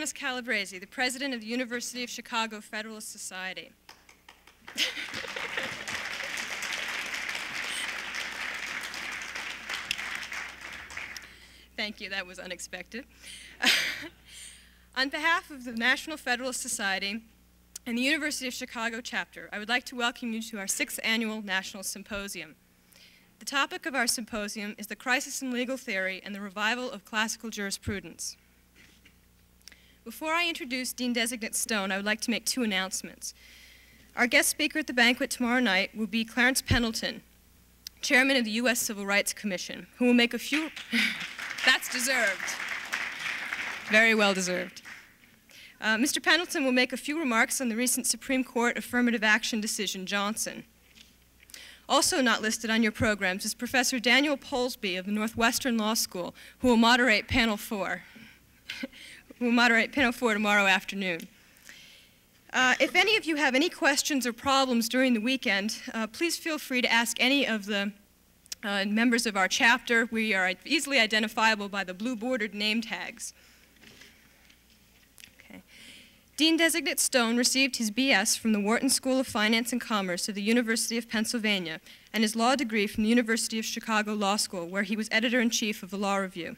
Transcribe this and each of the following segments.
Janice Calabresi, the president of the University of Chicago Federalist Society. Thank you, that was unexpected. On behalf of the National Federalist Society and the University of Chicago chapter, I would like to welcome you to our 6th annual National Symposium. The topic of our symposium is the crisis in legal theory and the revival of classical jurisprudence. Before I introduce Dean-Designate Stone, I would like to make 2 announcements. Our guest speaker at the banquet tomorrow night will be Clarence Pendleton, chairman of the U.S. Civil Rights Commission, who will make a few... That's deserved. Very well deserved. Mr. Pendleton will make a few remarks on the recent Supreme Court affirmative action decision, Johnson. Also not listed on your programs is Professor Daniel Polsby of the Northwestern Law School, who will moderate Panel 4. Tomorrow afternoon. If any of you have any questions or problems during the weekend, please feel free to ask any of the members of our chapter. We are easily identifiable by the blue bordered name tags. Okay. Dean-Designate Stone received his B.S. from the Wharton School of Finance and Commerce of the University of Pennsylvania and his law degree from the University of Chicago Law School, where he was editor-in-chief of the Law Review.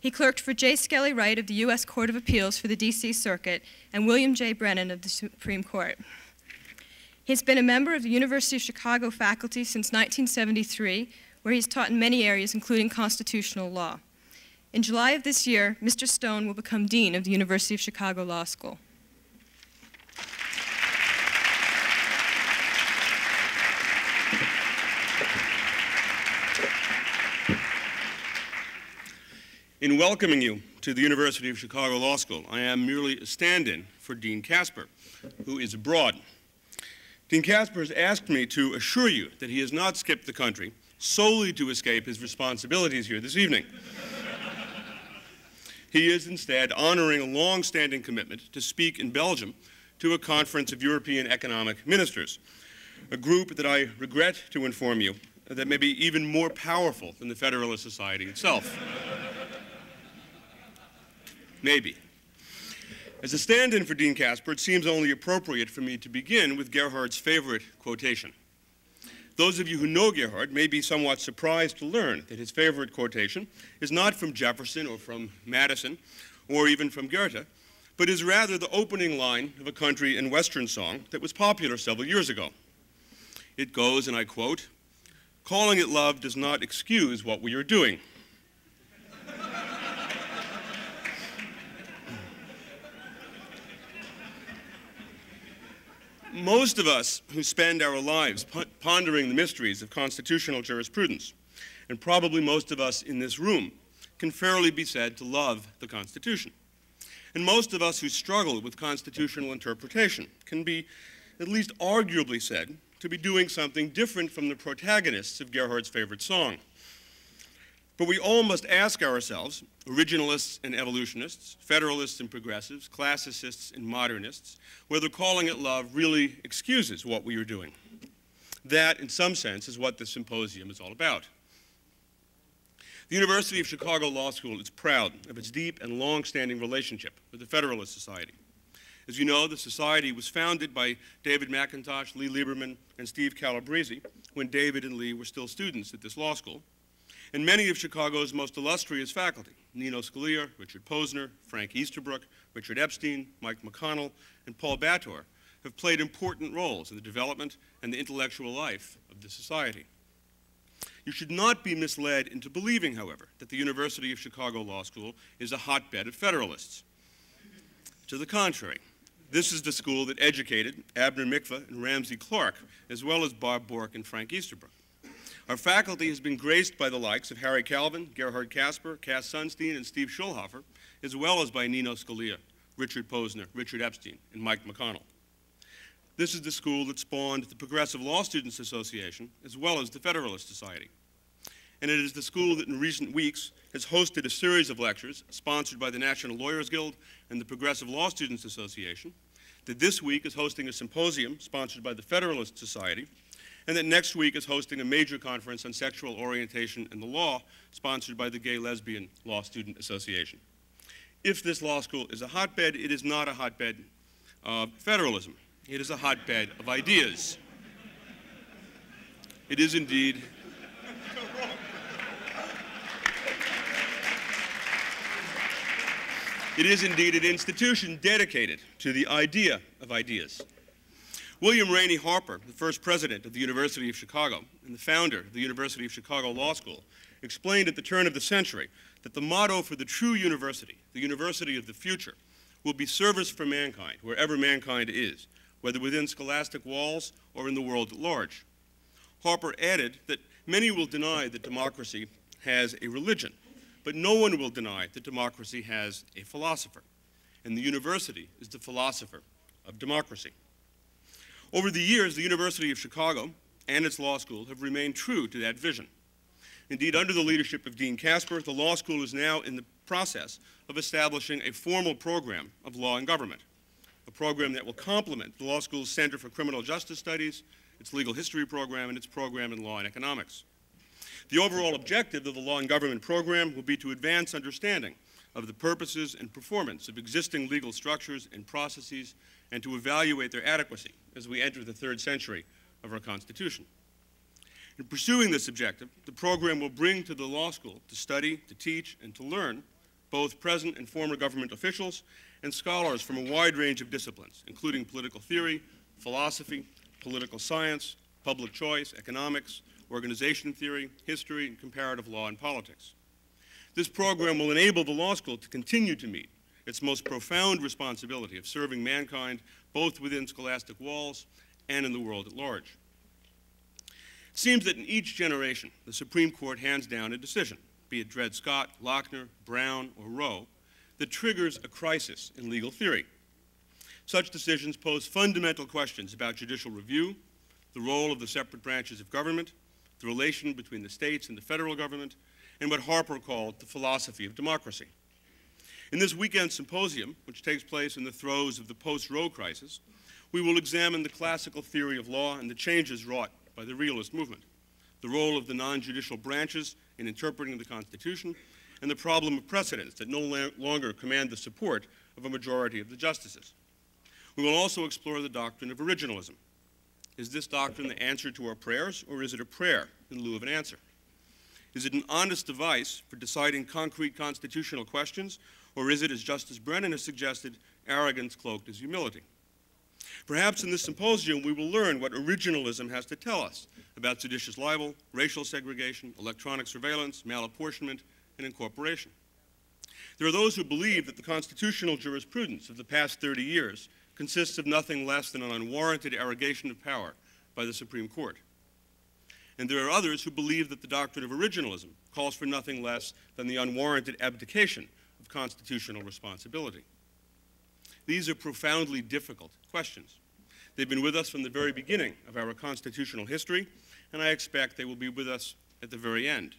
He clerked for J. Skelly Wright of the U.S. Court of Appeals for the D.C. Circuit and William J. Brennan of the Supreme Court. He's been a member of the University of Chicago faculty since 1973, where he's taught in many areas, including constitutional law. In July of this year, Mr. Stone will become Dean of the University of Chicago Law School. In welcoming you to the University of Chicago Law School, I am merely a stand-in for Dean Casper, who is abroad. Dean Casper has asked me to assure you that he has not skipped the country solely to escape his responsibilities here this evening. He is instead honoring a long-standing commitment to speak in Belgium to a conference of European economic ministers, a group that I regret to inform you that may be even more powerful than the Federalist Society itself. Maybe. As a stand-in for Dean Casper, it seems only appropriate for me to begin with Gerhard's favorite quotation. Those of you who know Gerhard may be somewhat surprised to learn that his favorite quotation is not from Jefferson or from Madison or even from Goethe, but is rather the opening line of a country and western song that was popular several years ago. It goes, and I quote, "Calling it love does not excuse what we are doing." Most of us who spend our lives pondering the mysteries of constitutional jurisprudence, and probably most of us in this room, can fairly be said to love the Constitution. And most of us who struggle with constitutional interpretation can be at least arguably said to be doing something different from the protagonists of Gerhard's favorite song. But we all must ask ourselves, originalists and evolutionists, federalists and progressives, classicists and modernists, whether calling it love really excuses what we are doing. That, in some sense, is what this symposium is all about. The University of Chicago Law School is proud of its deep and long-standing relationship with the Federalist Society. As you know, the Society was founded by David McIntosh, Lee Lieberman, and Steve Calabresi when David and Lee were still students at this law school. And many of Chicago's most illustrious faculty, Nino Scalia, Richard Posner, Frank Easterbrook, Richard Epstein, Mike McConnell, and Paul Bator, have played important roles in the development and the intellectual life of the Society. You should not be misled into believing, however, that the University of Chicago Law School is a hotbed of Federalists. To the contrary, this is the school that educated Abner Mikva and Ramsey Clark, as well as Bob Bork and Frank Easterbrook. Our faculty has been graced by the likes of Harry Calvin, Gerhard Casper, Cass Sunstein, and Steve Schulhofer, as well as by Nino Scalia, Richard Posner, Richard Epstein, and Mike McConnell. This is the school that spawned the Progressive Law Students Association, as well as the Federalist Society. And it is the school that in recent weeks has hosted a series of lectures sponsored by the National Lawyers Guild and the Progressive Law Students Association, that this week is hosting a symposium sponsored by the Federalist Society, and that next week is hosting a major conference on sexual orientation and the law, sponsored by the Gay Lesbian Law Student Association. If this law school is a hotbed, it is not a hotbed of federalism. It is a hotbed of ideas. It is indeed an institution dedicated to the idea of ideas. William Rainey Harper, the first president of the University of Chicago and the founder of the University of Chicago Law School, explained at the turn of the century that the motto for the true university, the university of the future, will be service for mankind, wherever mankind is, whether within scholastic walls or in the world at large. Harper added that many will deny that democracy has a religion, but no one will deny that democracy has a philosopher, and the university is the philosopher of democracy. Over the years, the University of Chicago and its law school have remained true to that vision. Indeed, under the leadership of Dean Casper, the law school is now in the process of establishing a formal program of law and government, a program that will complement the law school's Center for Criminal Justice Studies, its legal history program, and its program in law and economics. The overall objective of the law and government program will be to advance understanding of the purposes and performance of existing legal structures and processes, and to evaluate their adequacy as we enter the third century of our Constitution. In pursuing this objective, the program will bring to the law school to study, to teach, and to learn both present and former government officials and scholars from a wide range of disciplines, including political theory, philosophy, political science, public choice, economics, organization theory, history, and comparative law and politics. This program will enable the law school to continue to meet its most profound responsibility of serving mankind both within scholastic walls and in the world at large. It seems that in each generation, the Supreme Court hands down a decision, be it Dred Scott, Lochner, Brown, or Roe, that triggers a crisis in legal theory. Such decisions pose fundamental questions about judicial review, the role of the separate branches of government, the relation between the states and the federal government, and what Harper called the philosophy of democracy. In this weekend symposium, which takes place in the throes of the post-Roe crisis, we will examine the classical theory of law and the changes wrought by the realist movement, the role of the non-judicial branches in interpreting the Constitution, and the problem of precedents that no longer command the support of a majority of the justices. We will also explore the doctrine of originalism. Is this doctrine the answer to our prayers, or is it a prayer in lieu of an answer? Is it an honest device for deciding concrete constitutional questions, or is it, as Justice Brennan has suggested, arrogance cloaked as humility? Perhaps in this symposium we will learn what originalism has to tell us about seditious libel, racial segregation, electronic surveillance, malapportionment, and incorporation. There are those who believe that the constitutional jurisprudence of the past 30 years consists of nothing less than an unwarranted arrogation of power by the Supreme Court. And there are others who believe that the doctrine of originalism calls for nothing less than the unwarranted abdication of constitutional responsibility. These are profoundly difficult questions. They've been with us from the very beginning of our constitutional history, and I expect they will be with us at the very end.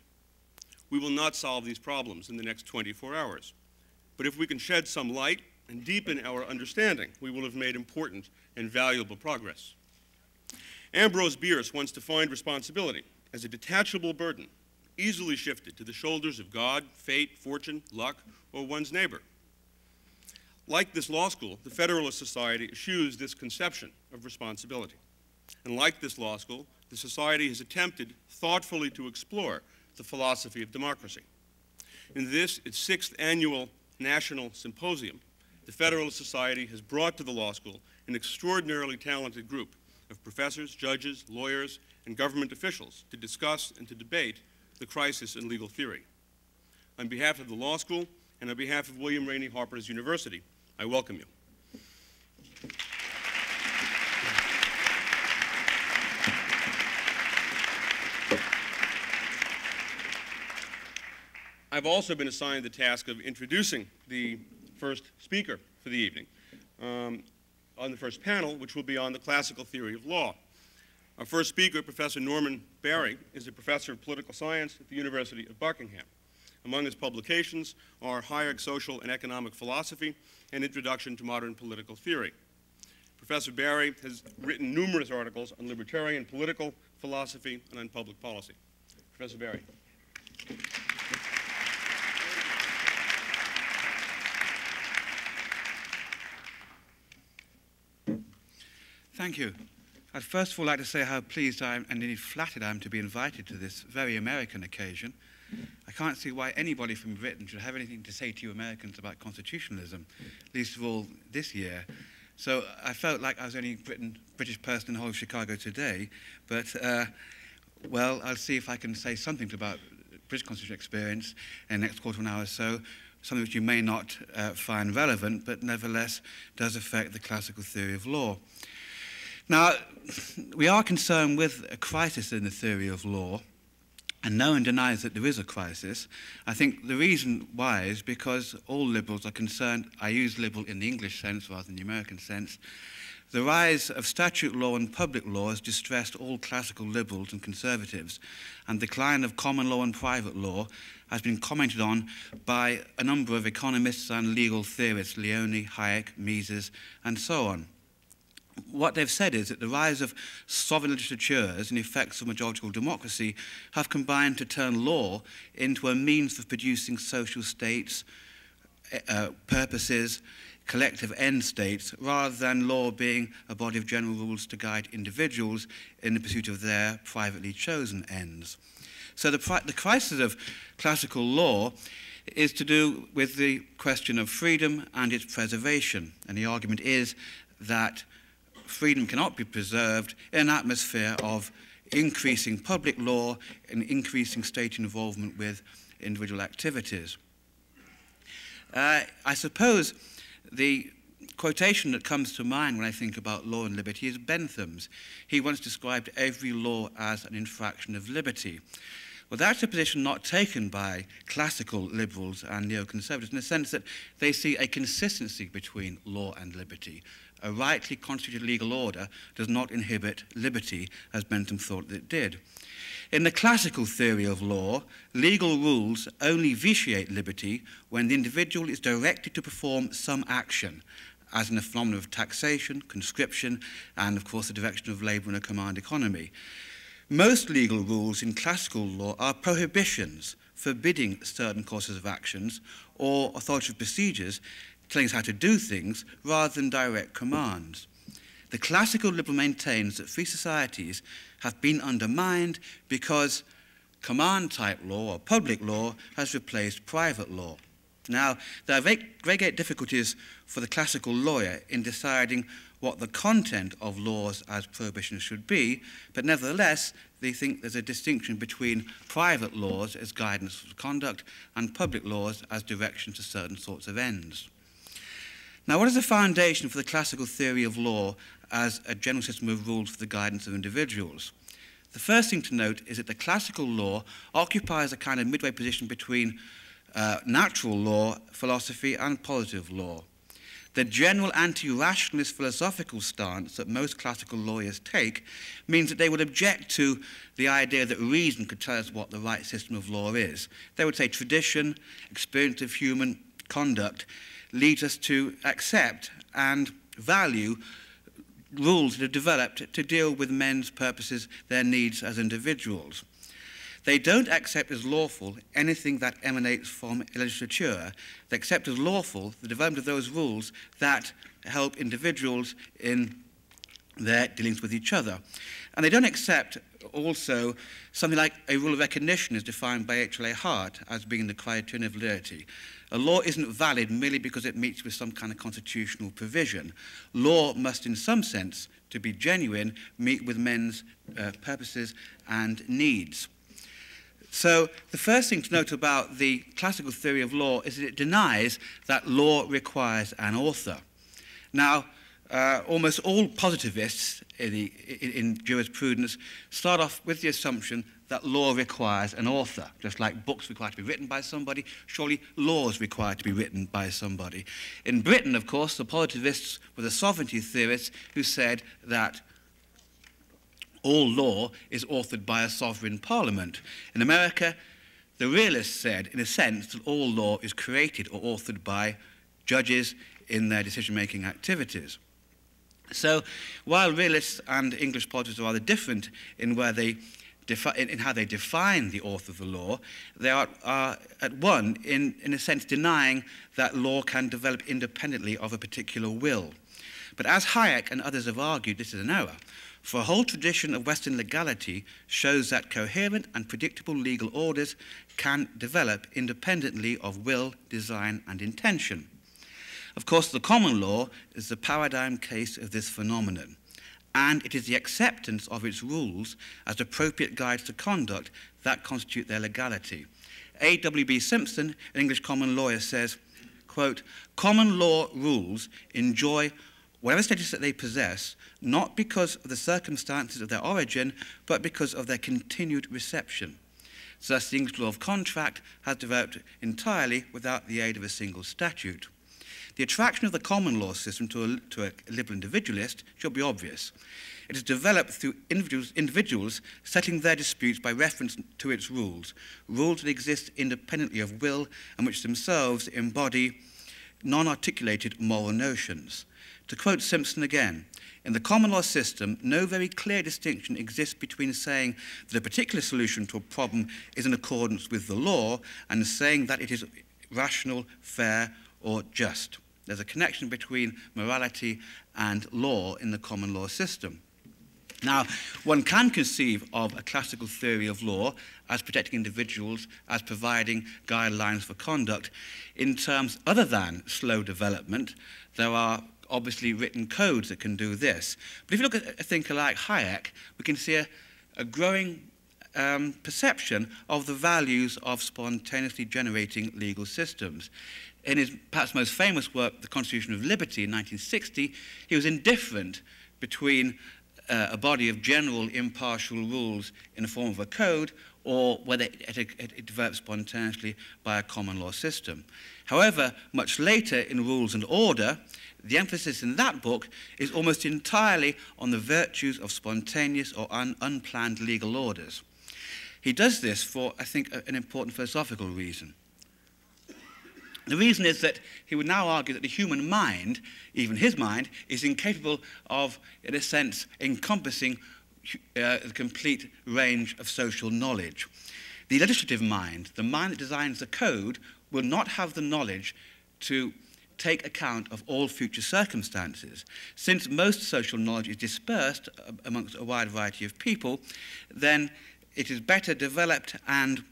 We will not solve these problems in the next 24 hours, but if we can shed some light and deepen our understanding, we will have made important and valuable progress. Ambrose Bierce once defined responsibility as a detachable burden, easily shifted to the shoulders of God, fate, fortune, luck, or one's neighbor. Like this law school, the Federalist Society eschews this conception of responsibility. And like this law school, the Society has attempted thoughtfully to explore the philosophy of democracy. In this, its 6th annual National Symposium, the Federalist Society has brought to the law school an extraordinarily talented group of professors, judges, lawyers, and government officials to discuss and to debate the crisis in legal theory. On behalf of the law school and on behalf of William Rainey Harper's University, I welcome you. I've also been assigned the task of introducing the first speaker for the evening on the first panel, which will be on the classical theory of law. Our first speaker, Professor Norman Barry, is a professor of political science at the University of Buckingham. Among his publications are Hayek's Social and Economic Philosophy and Introduction to Modern Political Theory. Professor Barry has written numerous articles on libertarian political philosophy and on public policy. Professor Barry. Thank you. I'd first of all like to say how pleased I am and indeed flattered I am to be invited to this very American occasion. I can't see why anybody from Britain should have anything to say to you Americans about constitutionalism, least of all this year. So I felt like I was the only British person in the whole of Chicago today, but, well, I'll see if I can say something about British constitutional experience in the next quarter of an hour or so, something which you may not find relevant, but nevertheless does affect the classical theory of law. Now, we are concerned with a crisis in the theory of law, and no one denies that there is a crisis. I think the reason why is because all liberals are concerned, I use liberal in the English sense rather than the American sense, the rise of statute law and public law has distressed all classical liberals and conservatives, and the decline of common law and private law has been commented on by a number of economists and legal theorists, Leone, Hayek, Mises, and so on. What they've said is that the rise of sovereign legislatures and the effects of majority democracy have combined to turn law into a means of producing social states, purposes, collective end states, rather than law being a body of general rules to guide individuals in the pursuit of their privately chosen ends. So the crisis of classical law is to do with the question of freedom and its preservation. And the argument is that freedom cannot be preserved in an atmosphere of increasing public law and increasing state involvement with individual activities. I suppose the quotation that comes to mind when I think about law and liberty is Bentham's. He once described every law as an infraction of liberty. Well, that's a position not taken by classical liberals and neoconservatives in the sense that they see a consistency between law and liberty. A rightly constituted legal order does not inhibit liberty, as Bentham thought that it did. In the classical theory of law, legal rules only vitiate liberty when the individual is directed to perform some action, as in the phenomenon of taxation, conscription, and, of course, the direction of labour in a command economy. Most legal rules in classical law are prohibitions forbidding certain courses of actions or authoritative procedures telling us how to do things rather than direct commands. The classical liberal maintains that free societies have been undermined because command-type law or public law has replaced private law. Now, there are very great difficulties for the classical lawyer in deciding what the content of laws as prohibitions should be, but nevertheless, they think there's a distinction between private laws as guidance for conduct and public laws as direction to certain sorts of ends. Now, what is the foundation for the classical theory of law as a general system of rules for the guidance of individuals? The first thing to note is that the classical law occupies a kind of midway position between natural law, philosophy, and positive law. The general anti-rationalist philosophical stance that most classical lawyers take means that they would object to the idea that reason could tell us what the right system of law is. They would say tradition, experience of human conduct, leads us to accept and value rules that are developed to deal with men's purposes, their needs as individuals. They don't accept as lawful anything that emanates from a legislature. They accept as lawful the development of those rules that help individuals in their dealings with each other. And they don't accept also something like a rule of recognition as defined by H.L.A. Hart as being the criterion of validity. A law isn't valid merely because it meets with some kind of constitutional provision. Law must, in some sense, to be genuine, meet with men's purposes and needs. So the first thing to note about the classical theory of law is that it denies that law requires an author. Now, almost all positivists in jurisprudence start off with the assumption that law requires an author. Just like books require to be written by somebody, surely laws require to be written by somebody. In Britain, of course, the positivists were the sovereignty theorists who said that all law is authored by a sovereign parliament. In America, the realists said, in a sense, that all law is created or authored by judges in their decision-making activities. So while realists and English politics are rather different in where they in how they define the author of the law, they are at one in a sense denying that law can develop independently of a particular will. But as Hayek and others have argued, this is an error. For a whole tradition of Western legality shows that coherent and predictable legal orders can develop independently of will, design, and intention. Of course, the common law is the paradigm case of this phenomenon, and it is the acceptance of its rules as appropriate guides to conduct that constitute their legality. AWB Simpson, an English common lawyer, says, quote, "Common law rules enjoy whatever status that they possess, not because of the circumstances of their origin, but because of their continued reception. Thus, the English law of contract has developed entirely without the aid of a single statute." The attraction of the common law system to a liberal individualist should be obvious. It is developed through individuals settling their disputes by reference to its rules, rules that exist independently of will and which themselves embody non-articulated moral notions. To quote Simpson again, "In the common law system, no very clear distinction exists between saying that a particular solution to a problem is in accordance with the law and saying that it is rational, fair, or just." There's a connection between morality and law in the common law system. Now, one can conceive of a classical theory of law as protecting individuals, as providing guidelines for conduct. In terms other than slow development, there are obviously written codes that can do this. But if you look at a thinker like Hayek, we can see a growing perception of the values of spontaneously generating legal systems. In his perhaps most famous work, The Constitution of Liberty, in 1960, he was indifferent between a body of general impartial rules in the form of a code or whether it developed spontaneously by a common law system. However, much later in Rules and Order, the emphasis in that book is almost entirely on the virtues of spontaneous or unplanned legal orders. He does this for, I think, an important philosophical reason. The reason is that he would now argue that the human mind, even his mind, is incapable of, in a sense, encompassing the complete range of social knowledge. The legislative mind, the mind that designs the code, will not have the knowledge to take account of all future circumstances. Since most social knowledge is dispersed amongst a wide variety of people, then it is better developed and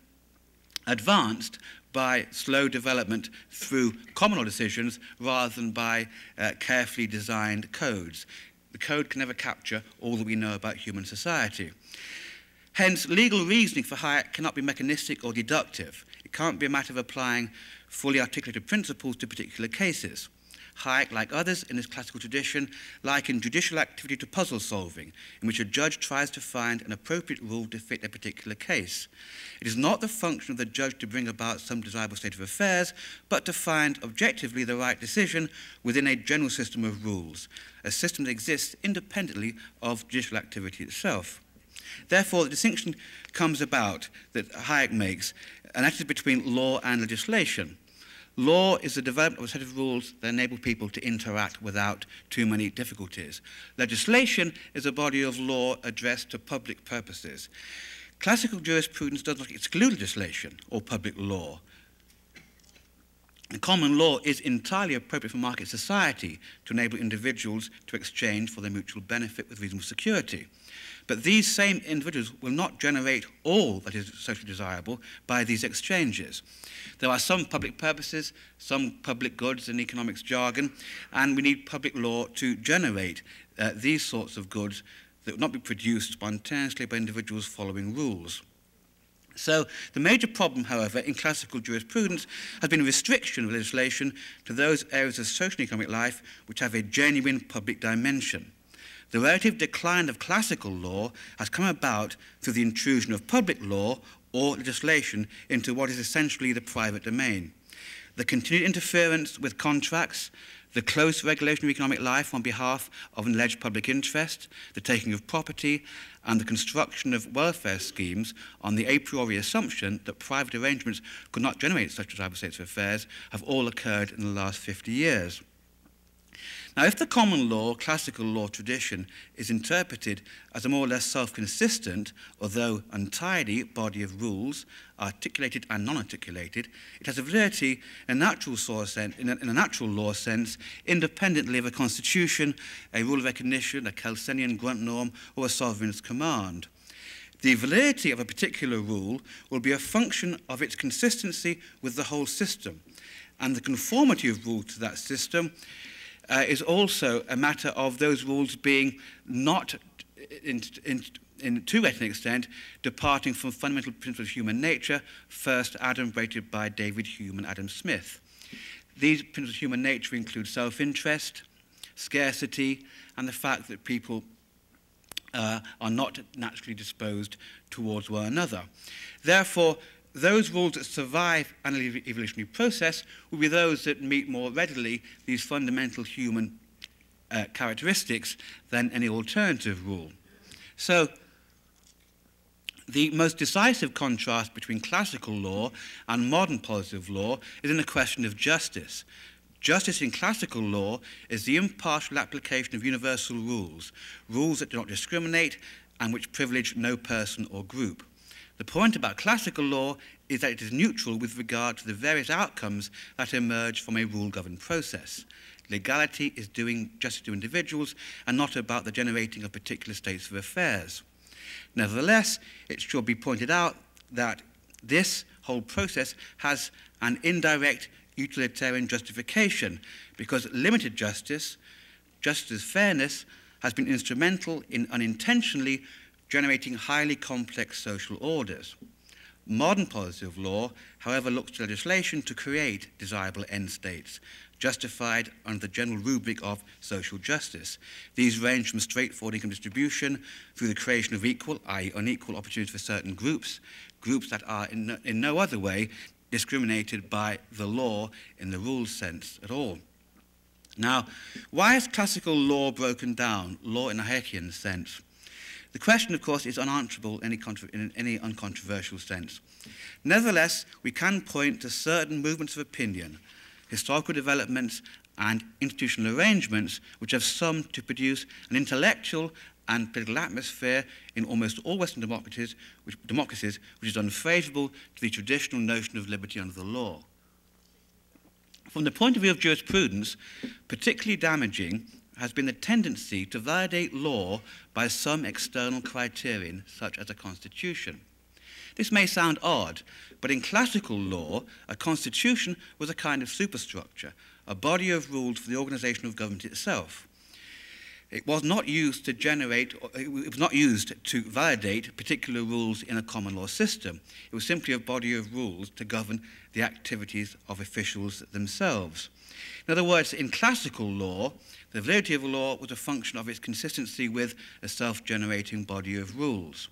advanced by slow development through common law decisions rather than by carefully designed codes. The code can never capture all that we know about human society. Hence, legal reasoning for Hayek cannot be mechanistic or deductive. It can't be a matter of applying fully articulated principles to particular cases. Hayek, like others in his classical tradition, likened judicial activity to puzzle solving, in which a judge tries to find an appropriate rule to fit a particular case. It is not the function of the judge to bring about some desirable state of affairs, but to find objectively the right decision within a general system of rules, a system that exists independently of judicial activity itself. Therefore, the distinction comes about that Hayek makes, and that is between law and legislation. Law is the development of a set of rules that enable people to interact without too many difficulties. Legislation is a body of law addressed to public purposes. Classical jurisprudence does not exclude legislation or public law. The common law is entirely appropriate for market society to enable individuals to exchange for their mutual benefit with reasonable security. But these same individuals will not generate all that is socially desirable by these exchanges. There are some public purposes, some public goods in economics jargon, and we need public law to generate these sorts of goods that will not be produced spontaneously by individuals following rules. So the major problem, however, in classical jurisprudence has been a restriction of legislation to those areas of social and economic life which have a genuine public dimension. The relative decline of classical law has come about through the intrusion of public law or legislation into what is essentially the private domain. The continued interference with contracts, the close regulation of economic life on behalf of an alleged public interest, the taking of property, and the construction of welfare schemes on the a priori assumption that private arrangements could not generate such desirable states of affairs have all occurred in the last 50 years. Now, if the common law, classical law tradition is interpreted as a more or less self-consistent, although untidy, body of rules, articulated and non-articulated, it has a validity in a natural law sense, independently of a constitution, a rule of recognition, a Kelsenian grunt norm, or a sovereign's command. The validity of a particular rule will be a function of its consistency with the whole system, and the conformity of rules to that system is also a matter of those rules being not, to an extent, departing from fundamental principles of human nature, first adumbrated by David Hume and Adam Smith. These principles of human nature include self-interest, scarcity, and the fact that people are not naturally disposed towards one another. Therefore, those rules that survive an evolutionary process will be those that meet more readily these fundamental human characteristics than any alternative rule. So, the most decisive contrast between classical law and modern positive law is in the question of justice. Justice in classical law is the impartial application of universal rules, rules that do not discriminate and which privilege no person or group. The point about classical law is that it is neutral with regard to the various outcomes that emerge from a rule-governed process. Legality is doing justice to individuals and not about the generating of particular states of affairs. Nevertheless, it should be pointed out that this whole process has an indirect utilitarian justification because limited justice, just as fairness, has been instrumental in unintentionally generating highly complex social orders. Modern positive law, however, looks to legislation to create desirable end states, justified under the general rubric of social justice. These range from straightforward income distribution through the creation of equal, i.e. unequal opportunities for certain groups, groups that are in no other way discriminated by the law in the rules sense at all. Now, why is classical law broken down, law in a Hayeckian sense? The question, of course, is unanswerable in any uncontroversial sense. Nevertheless, we can point to certain movements of opinion, historical developments, and institutional arrangements which have summed to produce an intellectual and political atmosphere in almost all Western democracies which is unfavourable to the traditional notion of liberty under the law. From the point of view of jurisprudence, particularly damaging has been the tendency to validate law by some external criterion, such as a constitution. This may sound odd, but in classical law, a constitution was a kind of superstructure, a body of rules for the organization of government itself. It was not used to validate particular rules in a common law system. It was simply a body of rules to govern the activities of officials themselves. In other words, in classical law, the validity of a law was a function of its consistency with a self-generating body of rules.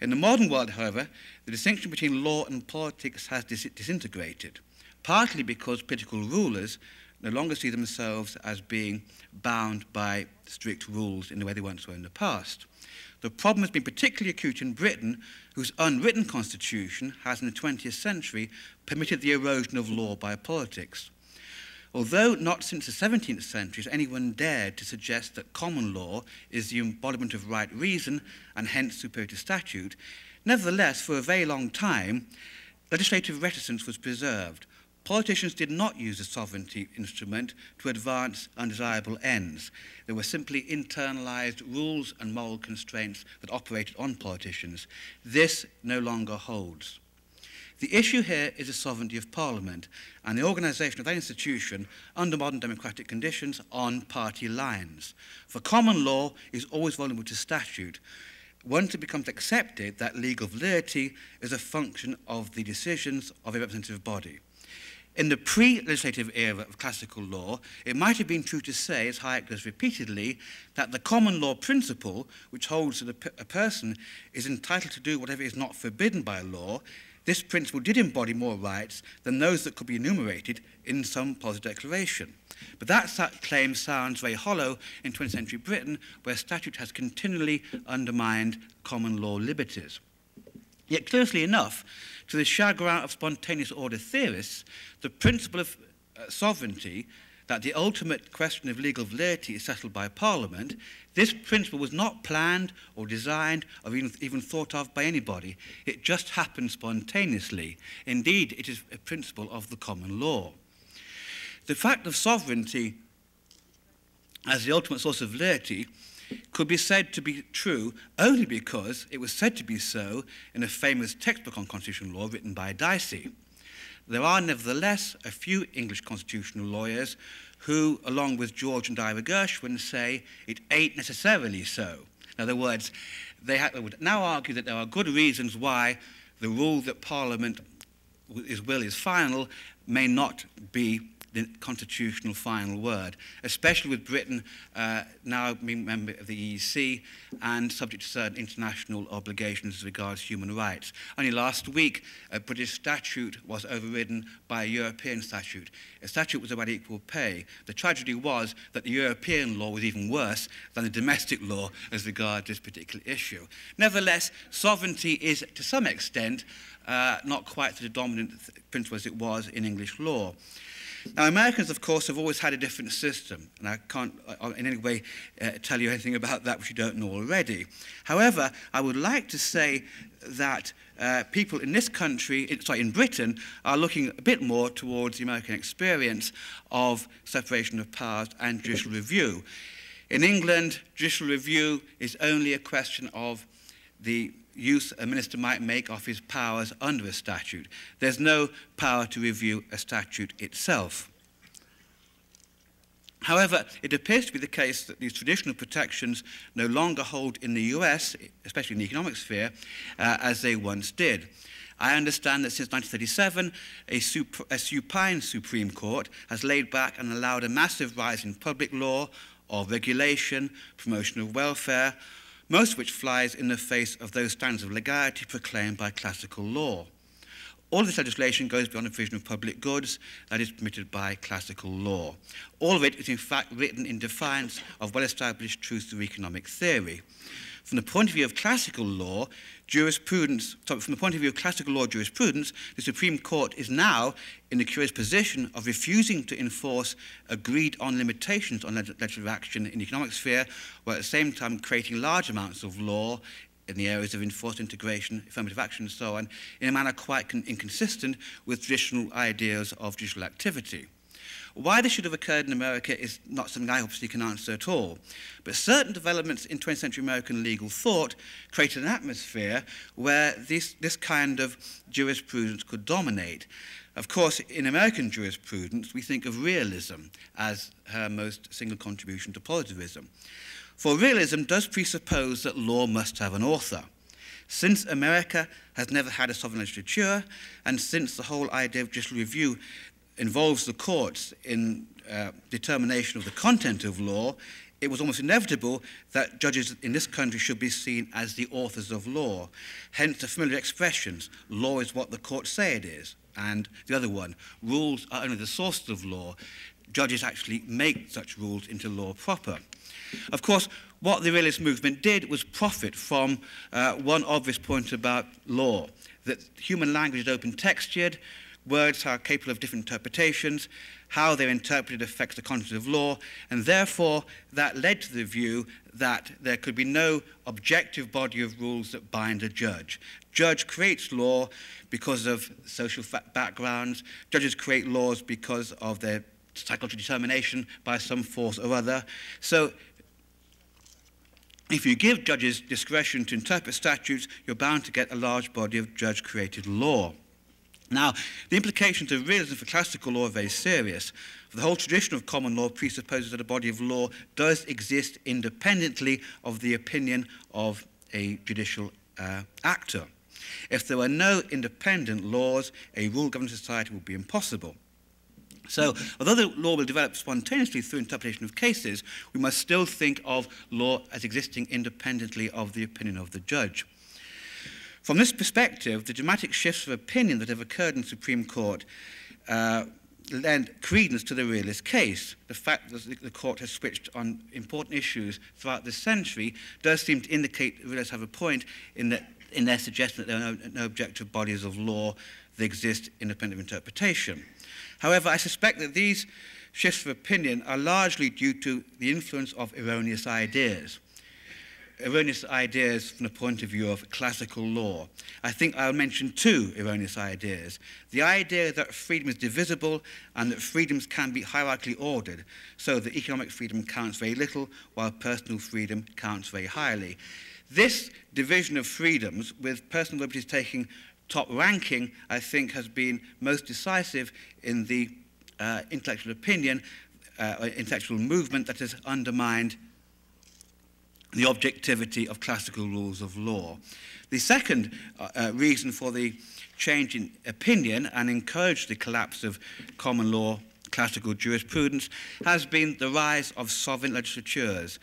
In the modern world, however, the distinction between law and politics has disintegrated, partly because political rulers no longer see themselves as being bound by strict rules in the way they once were in the past. The problem has been particularly acute in Britain, whose unwritten constitution has in the 20th century permitted the erosion of law by politics. Although not since the 17th century has anyone dared to suggest that common law is the embodiment of right reason and hence superior to statute, nevertheless, for a very long time, legislative reticence was preserved. Politicians did not use the sovereignty instrument to advance undesirable ends. There were simply internalized rules and moral constraints that operated on politicians. This no longer holds. The issue here is the sovereignty of Parliament and the organisation of that institution under modern democratic conditions on party lines. For common law is always vulnerable to statute. Once it becomes accepted that legal validity is a function of the decisions of a representative body. In the pre-legislative era of classical law, it might have been true to say, as Hayek does repeatedly, that the common law principle, which holds that a person is entitled to do whatever is not forbidden by law, this principle did embody more rights than those that could be enumerated in some positive declaration. But that claim sounds very hollow in 20th century Britain, where statute has continually undermined common law liberties. Yet, curiously enough, to the chagrin of spontaneous order theorists, the principle of sovereignty that the ultimate question of legal validity is settled by Parliament, this principle was not planned or designed or even thought of by anybody. It just happened spontaneously. Indeed, it is a principle of the common law. The fact of sovereignty as the ultimate source of validity could be said to be true only because it was said to be so in a famous textbook on constitutional law written by Dicey. There are nevertheless a few English constitutional lawyers who, along with George and Ira Gershwin, say it ain't necessarily so. In other words, they would now argue that there are good reasons why the rule that Parliament will is final may not be the constitutional final word, especially with Britain now being a member of the EEC and subject to certain international obligations as regards human rights. Only last week, a British statute was overridden by a European statute. A statute was about equal pay. The tragedy was that the European law was even worse than the domestic law as regards this particular issue. Nevertheless, sovereignty is, to some extent, not quite the dominant principle as it was in English law. Now, Americans, of course, have always had a different system, and I can't in any way tell you anything about that which you don't know already. However, I would like to say that people in this country, in Britain, are looking a bit more towards the American experience of separation of powers and judicial review. In England, judicial review is only a question of the use a minister might make of his powers under a statute. There's no power to review a statute itself. However, it appears to be the case that these traditional protections no longer hold in the US, especially in the economic sphere, as they once did. I understand that since 1937, a supine Supreme Court has laid back and allowed a massive rise in public law, of regulation, promotion of welfare, most of which flies in the face of those standards of legality proclaimed by classical law. All of this legislation goes beyond the provision of public goods that is permitted by classical law. All of it is in fact written in defiance of well-established truths of economic theory. From the point of view of classical law jurisprudence, the Supreme Court is now in the curious position of refusing to enforce agreed-on limitations on legislative action in the economic sphere, while at the same time creating large amounts of law in the areas of enforced integration, affirmative action, and so on, in a manner quite inconsistent with traditional ideas of judicial activity. Why this should have occurred in America is not something I obviously can answer at all. But certain developments in 20th century American legal thought created an atmosphere where this kind of jurisprudence could dominate. Of course, in American jurisprudence, we think of realism as her most single contribution to positivism. For realism does presuppose that law must have an author. Since America has never had a sovereign legislature, and since the whole idea of judicial review involves the courts in determination of the content of law, it was almost inevitable that judges in this country should be seen as the authors of law. Hence the familiar expressions, law is what the courts say it is, and the other one, rules are only the sources of law. Judges actually make such rules into law proper. Of course, what the realist movement did was profit from one obvious point about law, that human language is open-textured, words are capable of different interpretations, how they're interpreted affects the content of law, and therefore that led to the view that there could be no objective body of rules that bind a judge. Judge creates law because of social backgrounds. Judges create laws because of their psychological determination by some force or other. So if you give judges discretion to interpret statutes, you're bound to get a large body of judge-created law. Now, the implications of realism for classical law are very serious. The whole tradition of common law presupposes that a body of law does exist independently of the opinion of a judicial actor. If there were no independent laws, a rule-governed society would be impossible. So, although the law will develop spontaneously through interpretation of cases, we must still think of law as existing independently of the opinion of the judge. From this perspective, the dramatic shifts of opinion that have occurred in the Supreme Court lend credence to the realist case. The fact that the court has switched on important issues throughout this century does seem to indicate the realists have a point in their suggestion that there are no objective bodies of law that exist independent of interpretation. However, I suspect that these shifts of opinion are largely due to the influence of erroneous ideas. Erroneous ideas from the point of view of classical law. I think I'll mention two erroneous ideas. The idea that freedom is divisible and that freedoms can be hierarchically ordered, so that economic freedom counts very little while personal freedom counts very highly. This division of freedoms, with personal liberties taking top ranking, I think has been most decisive in the intellectual opinion, intellectual movement that has undermined the objectivity of classical rules of law. The second reason for the change in opinion and encouraged the collapse of common law classical jurisprudence has been the rise of sovereign legislatures.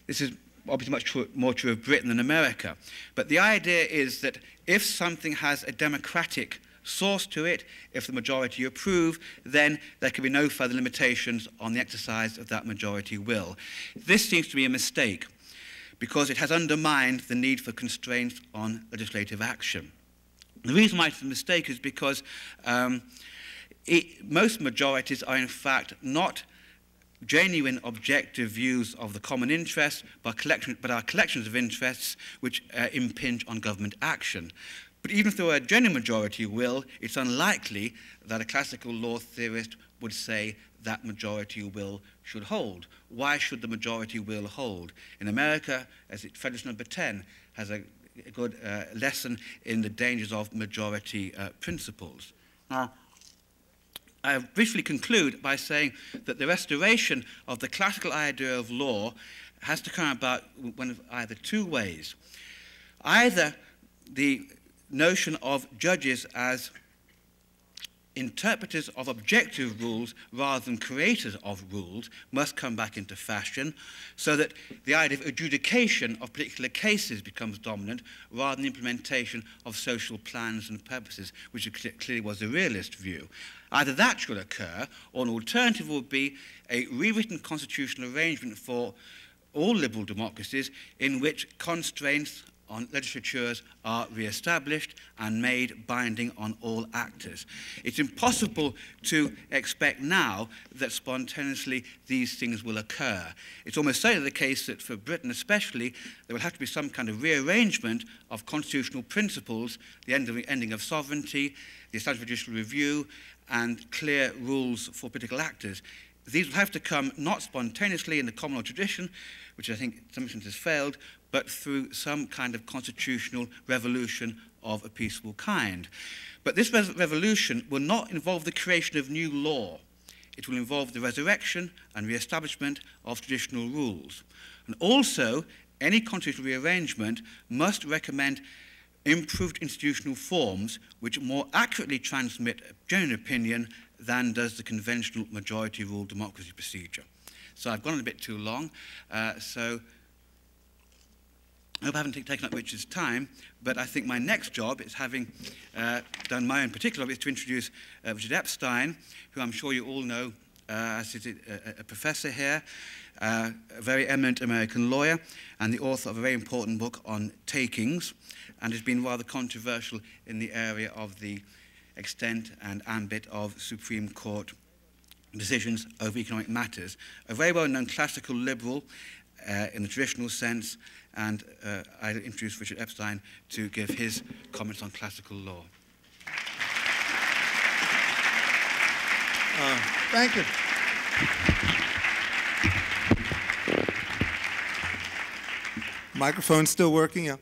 This is obviously much more true of Britain than America. But the idea is that if something has a democratic source to it, if the majority approve, then there can be no further limitations on the exercise of that majority will. This seems to be a mistake, because it has undermined the need for constraints on legislative action. The reason why it's a mistake is because most majorities are in fact not genuine objective views of the common interest, but are collections of interests which impinge on government action. But even if there were a genuine majority will, it's unlikely that a classical law theorist would say that majority will should hold. Why should the majority will hold? In America, as Federalist number 10 has a good lesson in the dangers of majority principles. Now, I briefly conclude by saying that the restoration of the classical idea of law has to come about one of either two ways. Either the notion of judges as interpreters of objective rules rather than creators of rules must come back into fashion, so that the idea of adjudication of particular cases becomes dominant rather than the implementation of social plans and purposes, which clearly was the realist view. Either that should occur, or an alternative would be a rewritten constitutional arrangement for all liberal democracies in which constraints on legislatures are re-established and made binding on all actors. It's impossible to expect now that spontaneously these things will occur. It's almost certainly the case that for Britain especially, there will have to be some kind of rearrangement of constitutional principles, the ending of sovereignty, the establishment of judicial review, and clear rules for political actors. These will have to come not spontaneously in the common law tradition, which I think to some extent has failed, but through some kind of constitutional revolution of a peaceful kind. But this revolution will not involve the creation of new law. It will involve the resurrection and re-establishment of traditional rules. And also, any constitutional rearrangement must recommend improved institutional forms which more accurately transmit genuine opinion than does the conventional majority rule democracy procedure. So I've gone a bit too long, I hope I haven't taken up Richard's time, but I think my next job is, having done my own particular job, is to introduce Richard Epstein, who I'm sure you all know as a professor here, a very eminent American lawyer, and the author of a very important book on takings, and has been rather controversial in the area of the extent and ambit of Supreme Court decisions over economic matters. A very well-known classical liberal in the traditional sense, and I introduce Richard Epstein to give his comments on classical law. Thank you. Microphone's still working? Yeah.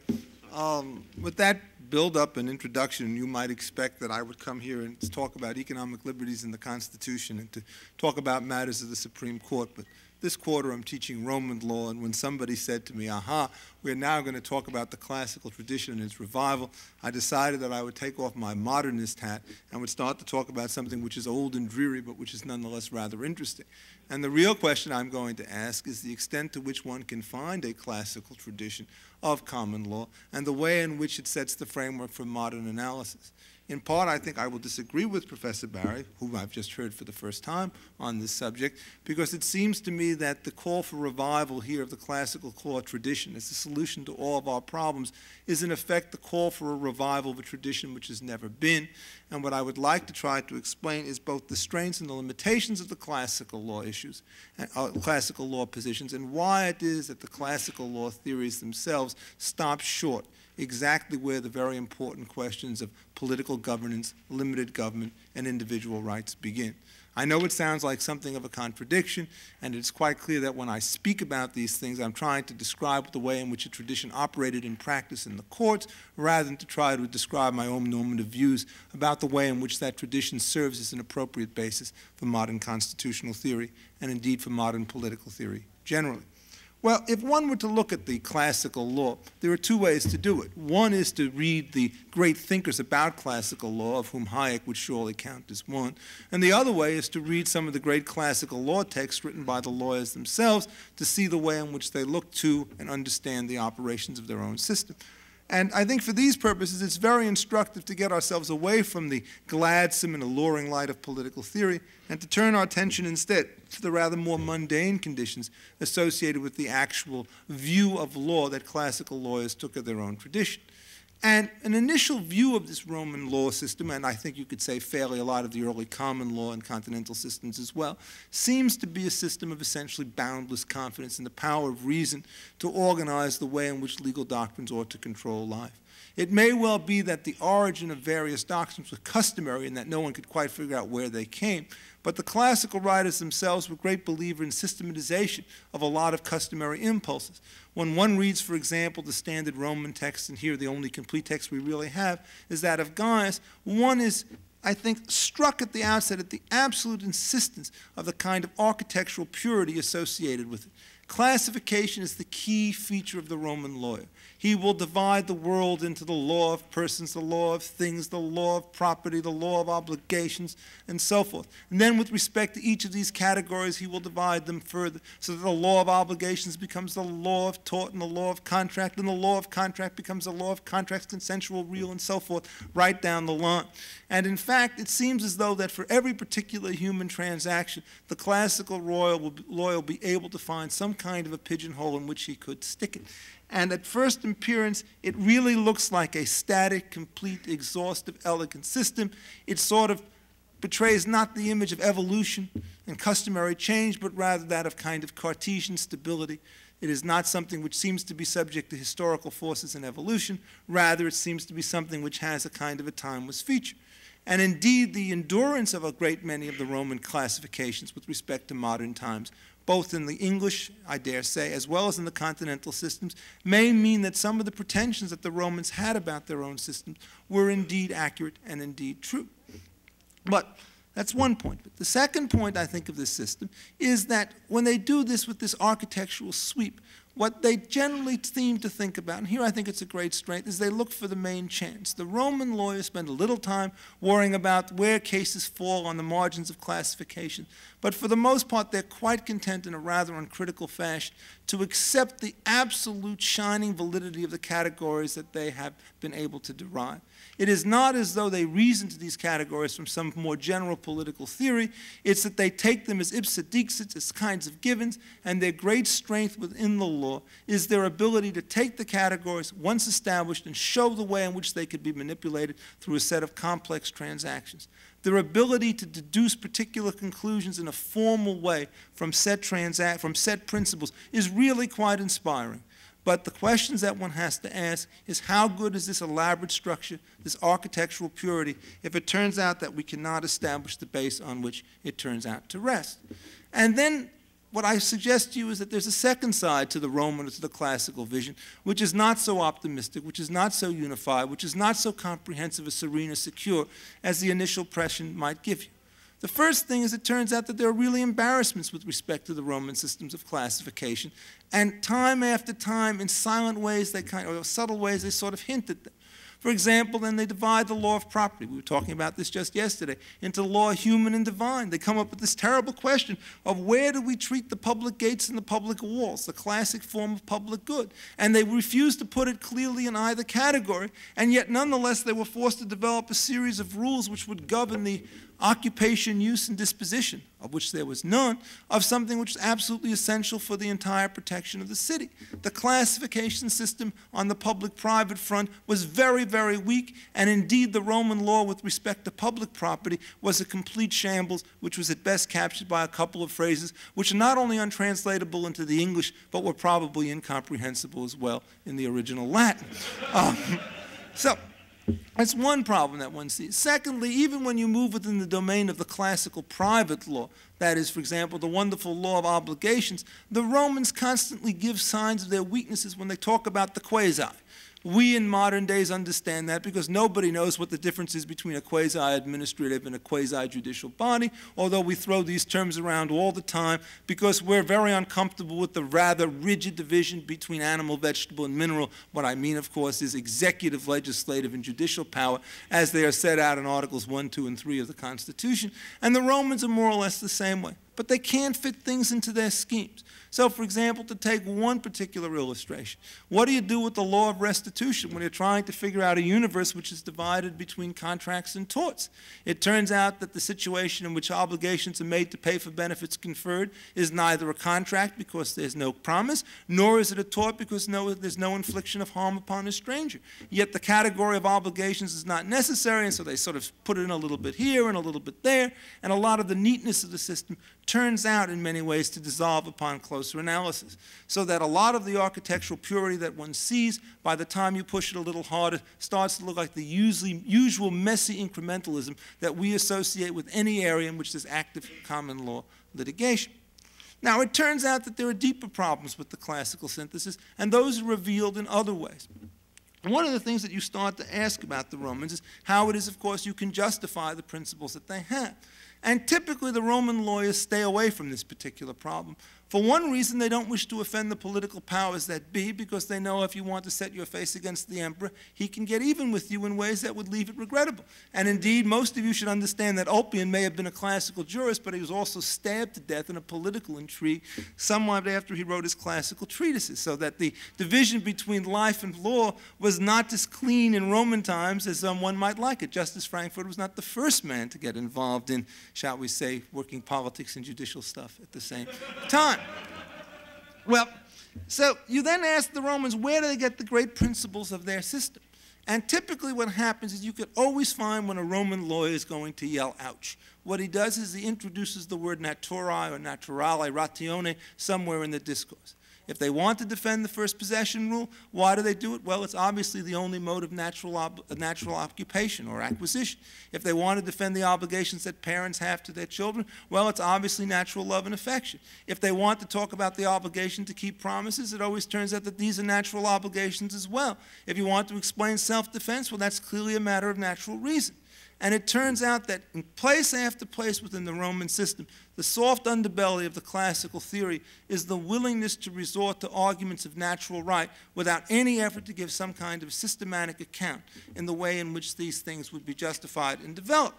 With that build-up and introduction, you might expect that I would come here and talk about economic liberties in the Constitution and to talk about matters of the Supreme Court. But this quarter I'm teaching Roman law, and when somebody said to me, aha, we're now going to talk about the classical tradition and its revival, I decided that I would take off my modernist hat and would start to talk about something which is old and dreary, but which is nonetheless rather interesting. And the real question I'm going to ask is the extent to which one can find a classical tradition of common law and the way in which it sets the framework for modern analysis. In part, I think I will disagree with Professor Barry, whom I've just heard for the first time on this subject, because it seems to me that the call for revival here of the classical law tradition as the solution to all of our problems is in effect the call for a revival of a tradition which has never been. And what I would like to try to explain is both the strengths and the limitations of the classical law issues, classical law positions, and why it is that the classical law theories themselves stop short exactly where the very important questions of political governance, limited government, and individual rights begin. I know it sounds like something of a contradiction, and it's quite clear that when I speak about these things, I'm trying to describe the way in which a tradition operated in practice in the courts, rather than to try to describe my own normative views about the way in which that tradition serves as an appropriate basis for modern constitutional theory, and indeed for modern political theory generally. Well, if one were to look at the classical law, there are two ways to do it. One is to read the great thinkers about classical law, of whom Hayek would surely count as one. And the other way is to read some of the great classical law texts written by the lawyers themselves to see the way in which they look to and understand the operations of their own system. And I think for these purposes, it's very instructive to get ourselves away from the gladsome and alluring light of political theory and to turn our attention instead to the rather more mundane conditions associated with the actual view of law that classical lawyers took of their own tradition. And an initial view of this Roman law system, and I think you could say fairly a lot of the early common law and continental systems as well, seems to be a system of essentially boundless confidence in the power of reason to organize the way in which legal doctrines ought to control life. It may well be that the origin of various doctrines was customary and that no one could quite figure out where they came, but the classical writers themselves were great believers in systematization of a lot of customary impulses. When one reads, for example, the standard Roman text, and here the only complete text we really have is that of Gaius, one is, I think, struck at the outset at the absolute insistence of the kind of architectural purity associated with it. Classification is the key feature of the Roman lawyer. He will divide the world into the law of persons, the law of things, the law of property, the law of obligations, and so forth. And then with respect to each of these categories, he will divide them further so that the law of obligations becomes the law of tort and the law of contract, and the law of contract becomes the law of contracts, consensual, real, and so forth, right down the line. And in fact, it seems as though that for every particular human transaction, the classical lawyer will be able to find some kind of a pigeonhole in which he could stick it. And at first appearance, it really looks like a static, complete, exhaustive, elegant system. It sort of betrays not the image of evolution and customary change, but rather that of kind of Cartesian stability. It is not something which seems to be subject to historical forces and evolution. Rather, it seems to be something which has a kind of a timeless feature. And indeed, the endurance of a great many of the Roman classifications with respect to modern times, both in the English, I dare say, as well as in the continental systems, may mean that some of the pretensions that the Romans had about their own systems were indeed accurate and indeed true. But that's one point. But the second point, I think, of this system is that when they do this with this architectural sweep, what they generally seem to think about, and here I think it's a great strength, is they look for the main chance. The Roman lawyers spend a little time worrying about where cases fall on the margins of classification, but for the most part, they're quite content in a rather uncritical fashion to accept the absolute shining validity of the categories that they have been able to derive. It is not as though they reason to these categories from some more general political theory. It's that they take them as ipsa dixit, as kinds of givens, and their great strength within the law is their ability to take the categories once established and show the way in which they could be manipulated through a set of complex transactions. Their ability to deduce particular conclusions in a formal way from set principles is really quite inspiring. But the questions that one has to ask is how good is this elaborate structure, this architectural purity, if it turns out that we cannot establish the base on which it turns out to rest. And then what I suggest to you is that there's a second side to the Roman or to the classical vision, which is not so optimistic, which is not so unified, which is not so comprehensive, or serene, or secure as the initial impression might give you. The first thing is it turns out that there are really embarrassments with respect to the Roman systems of classification, and time after time, in silent ways, or subtle ways, they sort of hint at them. For example, then they divide the law of property. We were talking about this just yesterday, into law human and divine. They come up with this terrible question of where do we treat the public gates and the public walls, the classic form of public good. And they refused to put it clearly in either category, and yet nonetheless they were forced to develop a series of rules which would govern the occupation, use, and disposition, of which there was none, of something which is absolutely essential for the entire protection of the city. The classification system on the public-private front was very, very weak, and indeed the Roman law with respect to public property was a complete shambles, which was at best captured by a couple of phrases which are not only untranslatable into the English, but were probably incomprehensible as well in the original Latin. That's one problem that one sees. Secondly, even when you move within the domain of the classical private law, that is, for example, the wonderful law of obligations, the Romans constantly give signs of their weaknesses when they talk about the quasi. We in modern days understand that because nobody knows what the difference is between a quasi-administrative and a quasi-judicial body, although we throw these terms around all the time because we're very uncomfortable with the rather rigid division between animal, vegetable, and mineral. What I mean, of course, is executive, legislative, and judicial power as they are set out in Articles 1, 2, and 3 of the Constitution. And the Romans are more or less the same way. But they can't fit things into their schemes. So, for example, to take one particular illustration, what do you do with the law of restitution when you're trying to figure out a universe which is divided between contracts and torts? It turns out that the situation in which obligations are made to pay for benefits conferred is neither a contract because there's no promise, nor is it a tort because there's no infliction of harm upon a stranger. Yet the category of obligations is not necessary, and so they sort of put it in a little bit here and a little bit there, and a lot of the neatness of the system turns out in many ways to dissolve upon closer analysis, so that a lot of the architectural purity that one sees, by the time you push it a little harder, starts to look like the usual messy incrementalism that we associate with any area in which there's active common law litigation. Now, it turns out that there are deeper problems with the classical synthesis, and those are revealed in other ways. And one of the things that you start to ask about the Romans is how it is, of course, you can justify the principles that they have. And typically the Roman lawyers stay away from this particular problem. For one reason, they don't wish to offend the political powers that be, because they know if you want to set your face against the emperor, he can get even with you in ways that would leave it regrettable. And indeed, most of you should understand that Ulpian may have been a classical jurist, but he was also stabbed to death in a political intrigue somewhat after he wrote his classical treatises, so that the division between life and law was not as clean in Roman times as one might like it. Justice Frankfurt was not the first man to get involved in, shall we say, working politics and judicial stuff at the same time. Well, so you then ask the Romans, where do they get the great principles of their system? And typically what happens is you could always find when a Roman lawyer is going to yell, ouch. What he does is he introduces the word naturae or naturale, ratione, somewhere in the discourse. If they want to defend the first possession rule, why do they do it? Well, it's obviously the only mode of natural occupation or acquisition. If they want to defend the obligations that parents have to their children, well, it's obviously natural love and affection. If they want to talk about the obligation to keep promises, it always turns out that these are natural obligations as well. If you want to explain self-defense, well, that's clearly a matter of natural reason. And it turns out that in place after place within the Roman system, the soft underbelly of the classical theory is the willingness to resort to arguments of natural right without any effort to give some kind of systematic account in the way in which these things would be justified and developed.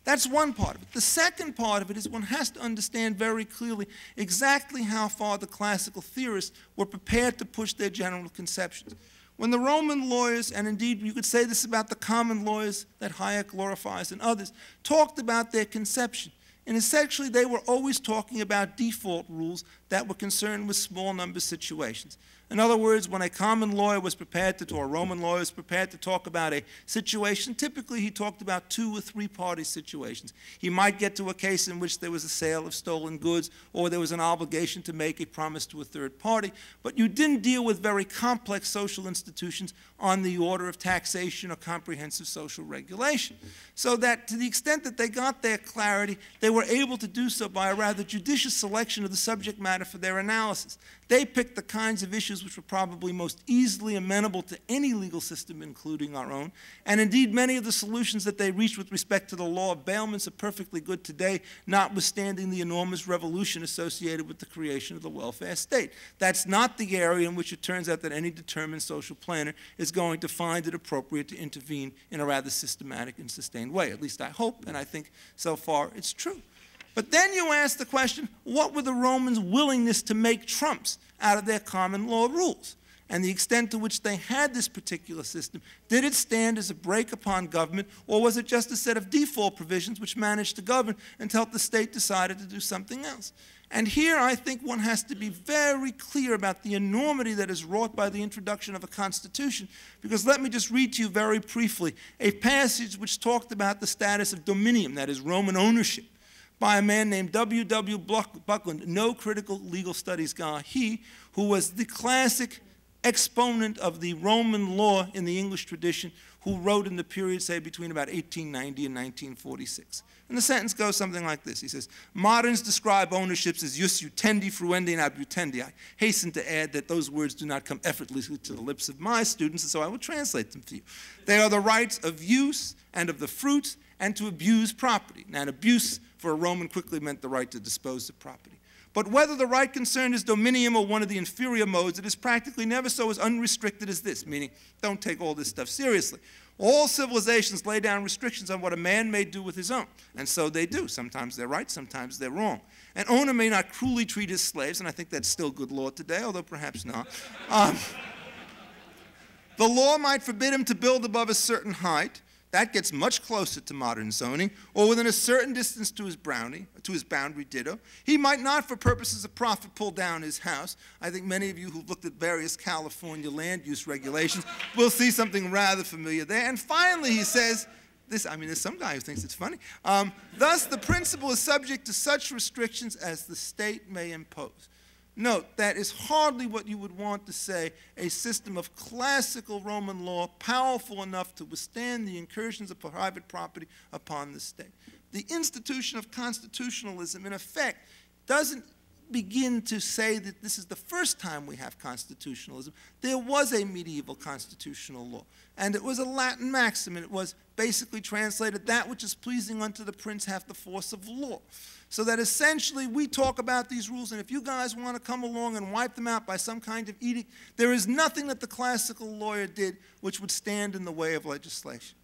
That's one part of it. The second part of it is one has to understand very clearly exactly how far the classical theorists were prepared to push their general conceptions. When the Roman lawyers, and indeed you could say this about the common lawyers that Hayek glorifies and others, talked about their conception, and essentially they were always talking about default rules that were concerned with small number situations. In other words, when a common lawyer was prepared to, or a Roman lawyer was prepared to talk about a situation, typically he talked about 2 or 3 party situations. He might get to a case in which there was a sale of stolen goods, or there was an obligation to make a promise to a third party, but you didn't deal with very complex social institutions on the order of taxation or comprehensive social regulation. So that to the extent that they got their clarity, they were able to do so by a rather judicious selection of the subject matter for their analysis. They picked the kinds of issues which were probably most easily amenable to any legal system, including our own. And indeed, many of the solutions that they reached with respect to the law of bailments are perfectly good today, notwithstanding the enormous revolution associated with the creation of the welfare state. That's not the area in which it turns out that any determined social planner is going to find it appropriate to intervene in a rather systematic and sustained way. At least I hope, and I think so far it's true. But then you ask the question, what were the Romans' willingness to make trumps out of their common law rules? And the extent to which they had this particular system, did it stand as a brake upon government, or was it just a set of default provisions which managed to govern until the state decided to do something else? And here I think one has to be very clear about the enormity that is wrought by the introduction of a constitution, because let me just read to you very briefly a passage which talked about the status of dominium, that is Roman ownership, by a man named W.W. Buckland, no critical legal studies guy, he who was the classic exponent of the Roman law in the English tradition, who wrote in the period, say, between about 1890 and 1946. And the sentence goes something like this. He says, moderns describe ownerships as jus utendi, fruendi, and abutendi. I hasten to add that those words do not come effortlessly to the lips of my students, and so I will translate them for you. They are the rights of use and of the fruits and to abuse property. Now, an abuse for a Roman quickly meant the right to dispose of property. But whether the right concerned is dominium or one of the inferior modes, it is practically never so as unrestricted as this, meaning don't take all this stuff seriously. All civilizations lay down restrictions on what a man may do with his own, and so they do. Sometimes they're right, sometimes they're wrong. An owner may not cruelly treat his slaves, and I think that's still good law today, although perhaps not. The law might forbid him to build above a certain height. That gets much closer to modern zoning, or within a certain distance to his boundary ditto. He might not, for purposes of profit, pull down his house. I think many of you who've looked at various California land use regulations will see something rather familiar there. And finally, he says, there's some guy who thinks it's funny. Thus, the principle is subject to such restrictions as the state may impose. Note, that is hardly what you would want to say a system of classical Roman law powerful enough to withstand the incursions of private property upon the state. The institution of constitutionalism, in effect, doesn't begin to say that this is the first time we have constitutionalism. There was a medieval constitutional law, and it was a Latin maxim, and it was basically translated, that which is pleasing unto the prince hath the force of law. So that essentially we talk about these rules, and if you guys want to come along and wipe them out by some kind of edict, there is nothing that the classical lawyer did which would stand in the way of legislation.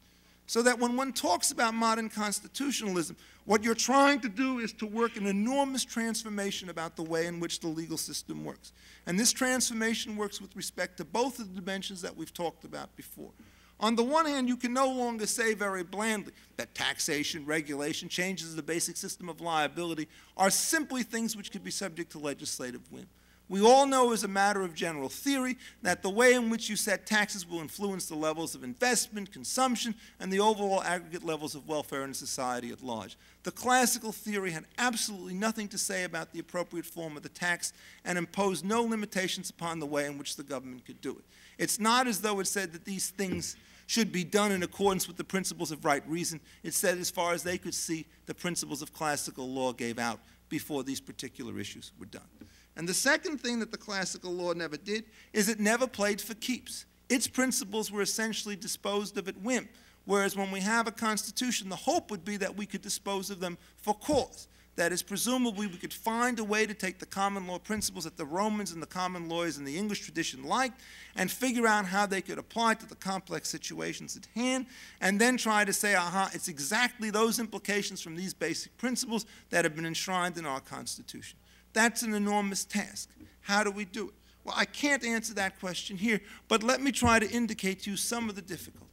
So that when one talks about modern constitutionalism, what you're trying to do is to work an enormous transformation about the way in which the legal system works. And this transformation works with respect to both of the dimensions that we've talked about before. On the one hand, you can no longer say very blandly that taxation, regulation, changes in the basic system of liability are simply things which could be subject to legislative whim. We all know as a matter of general theory that the way in which you set taxes will influence the levels of investment, consumption, and the overall aggregate levels of welfare in society at large. The classical theory had absolutely nothing to say about the appropriate form of the tax and imposed no limitations upon the way in which the government could do it. It's not as though it said that these things should be done in accordance with the principles of right reason. It said, as far as they could see, the principles of classical law gave out before these particular issues were done. And the second thing that the classical law never did is it never played for keeps. Its principles were essentially disposed of at whim, whereas when we have a constitution, the hope would be that we could dispose of them for cause. That is, presumably we could find a way to take the common law principles that the Romans and the common lawyers in the English tradition liked and figure out how they could apply to the complex situations at hand, and then try to say, aha, it's exactly those implications from these basic principles that have been enshrined in our Constitution. That's an enormous task. How do we do it? Well, I can't answer that question here, but let me try to indicate to you some of the difficulties.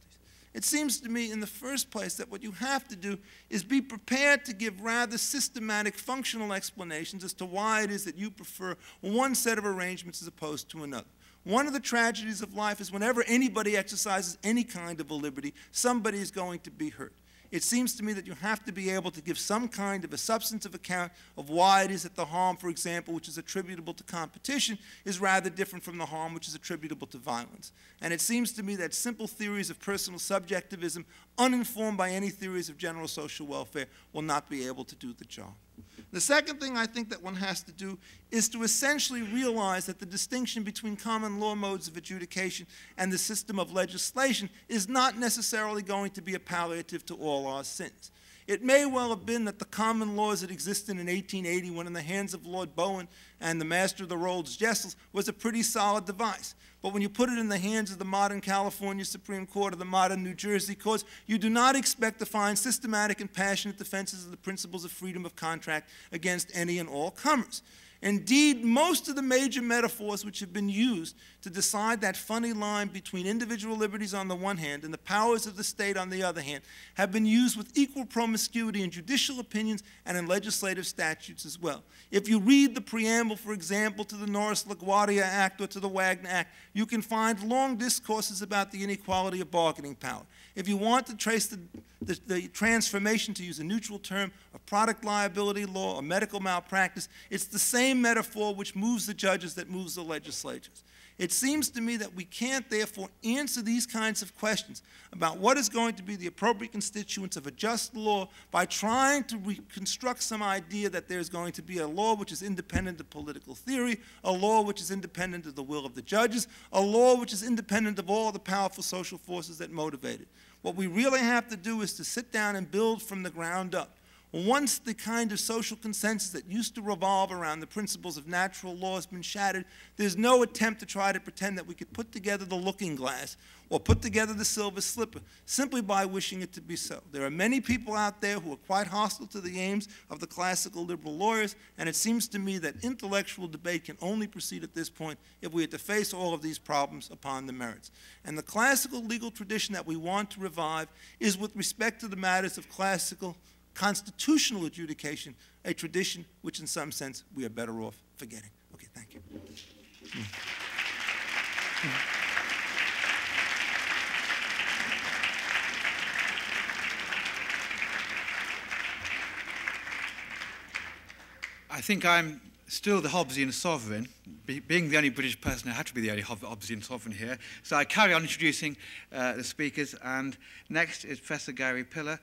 It seems to me, in the first place, that what you have to do is be prepared to give rather systematic functional explanations as to why it is that you prefer one set of arrangements as opposed to another. One of the tragedies of life is whenever anybody exercises any kind of a liberty, somebody is going to be hurt. It seems to me that you have to be able to give some kind of a substantive account of why it is that the harm, for example, which is attributable to competition, is rather different from the harm which is attributable to violence. And it seems to me that simple theories of personal subjectivism, uninformed by any theories of general social welfare, will not be able to do the job. The second thing I think that one has to do is to essentially realize that the distinction between common law modes of adjudication and the system of legislation is not necessarily going to be a palliative to all our sins. It may well have been that the common laws that existed in 1880, when in the hands of Lord Bowen and the master of the rolls, Jessels, was a pretty solid device. But when you put it in the hands of the modern California Supreme Court or the modern New Jersey courts, you do not expect to find systematic and passionate defenses of the principles of freedom of contract against any and all comers. Indeed, most of the major metaphors which have been used to decide that funny line between individual liberties on the one hand and the powers of the state on the other hand have been used with equal promiscuity in judicial opinions and in legislative statutes as well. If you read the preamble, for example, to the Norris-LaGuardia Act or to the Wagner Act, you can find long discourses about the inequality of bargaining power. If you want to trace the transformation, to use a neutral term, of product liability law or medical malpractice, it's the same metaphor which moves the judges that moves the legislatures. It seems to me that we can't, therefore, answer these kinds of questions about what is going to be the appropriate constituents of a just law by trying to reconstruct some idea that there's going to be a law which is independent of political theory, a law which is independent of the will of the judges, a law which is independent of all the powerful social forces that motivate it. What we really have to do is to sit down and build from the ground up. Once the kind of social consensus that used to revolve around the principles of natural law has been shattered, there's no attempt to try to pretend that we could put together the looking glass or put together the silver slipper simply by wishing it to be so. There are many people out there who are quite hostile to the aims of the classical liberal lawyers, and it seems to me that intellectual debate can only proceed at this point if we are to face all of these problems upon the merits. And the classical legal tradition that we want to revive is with respect to the matters of classical constitutional adjudication, a tradition which in some sense we are better off forgetting. Okay, thank you. I think I'm still the Hobbesian sovereign. Being the only British person, I have to be the only Hobbesian sovereign here. So I carry on introducing the speakers, and next is Professor Gary Peller,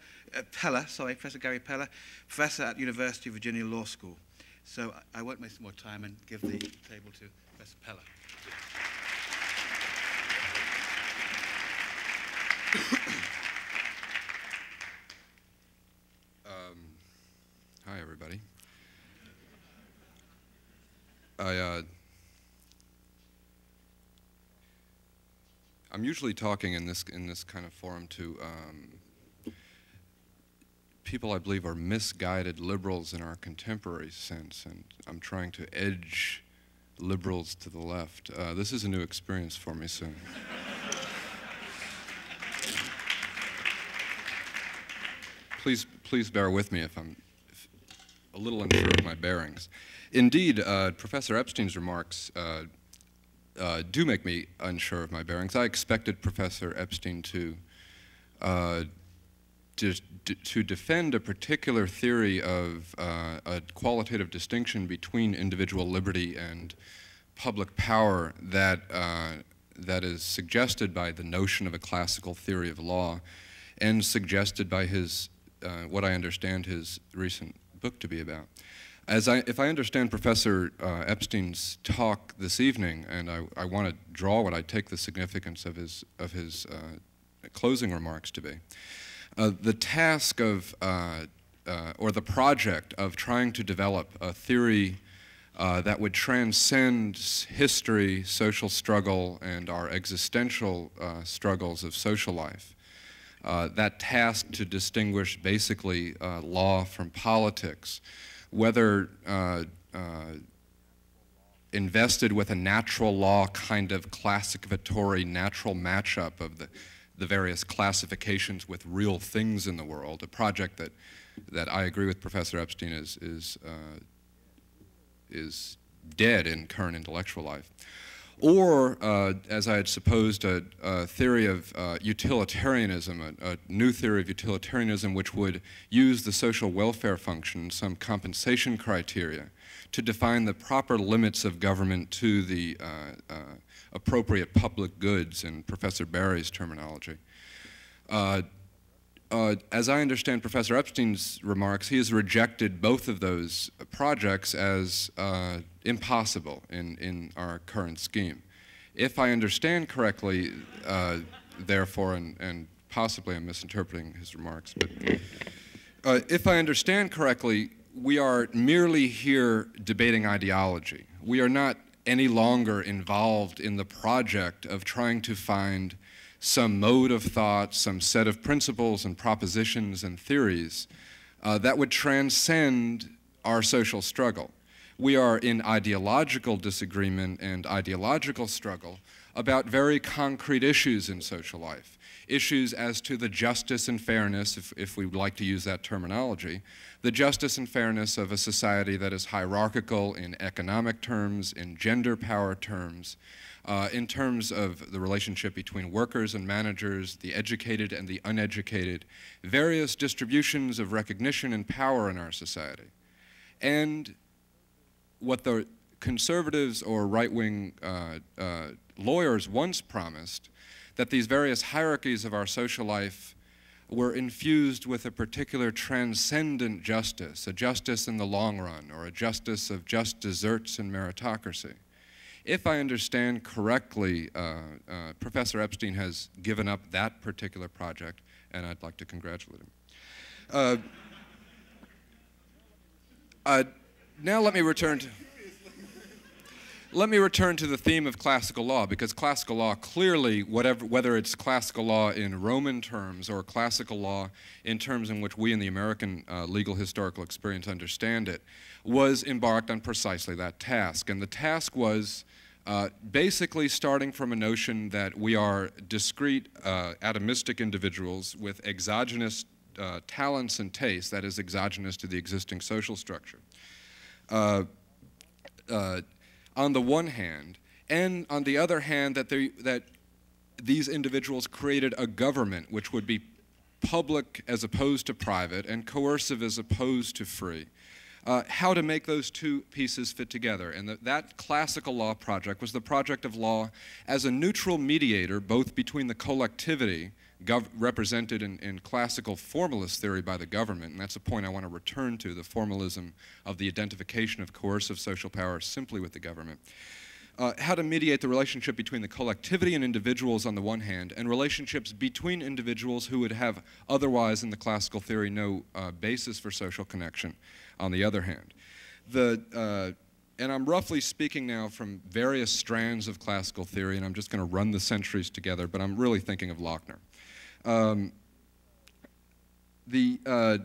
Professor Gary Peller, Professor at University of Virginia Law School. So I won't waste more time and give the table to Professor Peller. Hi, everybody. I'm usually talking in this kind of forum to people I believe are misguided liberals in our contemporary sense, and I'm trying to edge liberals to the left. This is a new experience for me, so. Please bear with me if I'm a little unsure of my bearings. Indeed, Professor Epstein's remarks do make me unsure of my bearings. I expected Professor Epstein to defend a particular theory of a qualitative distinction between individual liberty and public power that is suggested by the notion of a classical theory of law and suggested by his, what I understand his recent book to be about. If I understand Professor Epstein's talk this evening, and I want to draw what I take the significance of his closing remarks to be, the task of, or the project of trying to develop a theory that would transcend history, social struggle, and our existential struggles of social life. That task to distinguish basically law from politics, whether invested with a natural law kind of classificatory natural matchup of the various classifications with real things in the world, a project that I agree with Professor Epstein is dead in current intellectual life. Or, as I had supposed, a theory of utilitarianism, a new theory of utilitarianism which would use the social welfare function, some compensation criteria, to define the proper limits of government to the appropriate public goods, in Professor Barry's terminology. A as I understand Professor Epstein's remarks, he has rejected both of those projects as impossible in our current scheme. If I understand correctly, therefore, and possibly I'm misinterpreting his remarks, but if I understand correctly, we are merely here debating ideology. We are not any longer involved in the project of trying to find some mode of thought, some set of principles and propositions and theories that would transcend our social struggle. We are in ideological disagreement and ideological struggle about very concrete issues in social life. Issues as to the justice and fairness, if we would like to use that terminology, the justice and fairness of a society that is hierarchical in economic terms, in gender power terms, in terms of the relationship between workers and managers, the educated and the uneducated, various distributions of recognition and power in our society. And what the conservatives or right-wing lawyers once promised, that these various hierarchies of our social life were infused with a particular transcendent justice, a justice in the long run, or a justice of just deserts and meritocracy. If I understand correctly, Professor Epstein has given up that particular project, and I'd like to congratulate him. Now let me return to the theme of classical law, because classical law clearly, whether it's classical law in Roman terms or classical law in terms in which we in the American legal historical experience understand it, was embarked on precisely that task. And the task was basically starting from a notion that we are discrete, atomistic individuals with exogenous talents and tastes, that is exogenous to the existing social structure. On the one hand, and on the other hand, that these individuals created a government which would be public as opposed to private and coercive as opposed to free. How to make those two pieces fit together. And that classical law project was the project of law as a neutral mediator both between the collectivity represented in classical formalist theory by the government, and that's a point I want to return to, the formalism of the identification of coercive social power simply with the government. How to mediate the relationship between the collectivity and individuals on the one hand, and relationships between individuals who would have otherwise in the classical theory no basis for social connection on the other hand. And I'm roughly speaking now from various strands of classical theory, and I'm just going to run the centuries together, but I'm really thinking of Lochner. The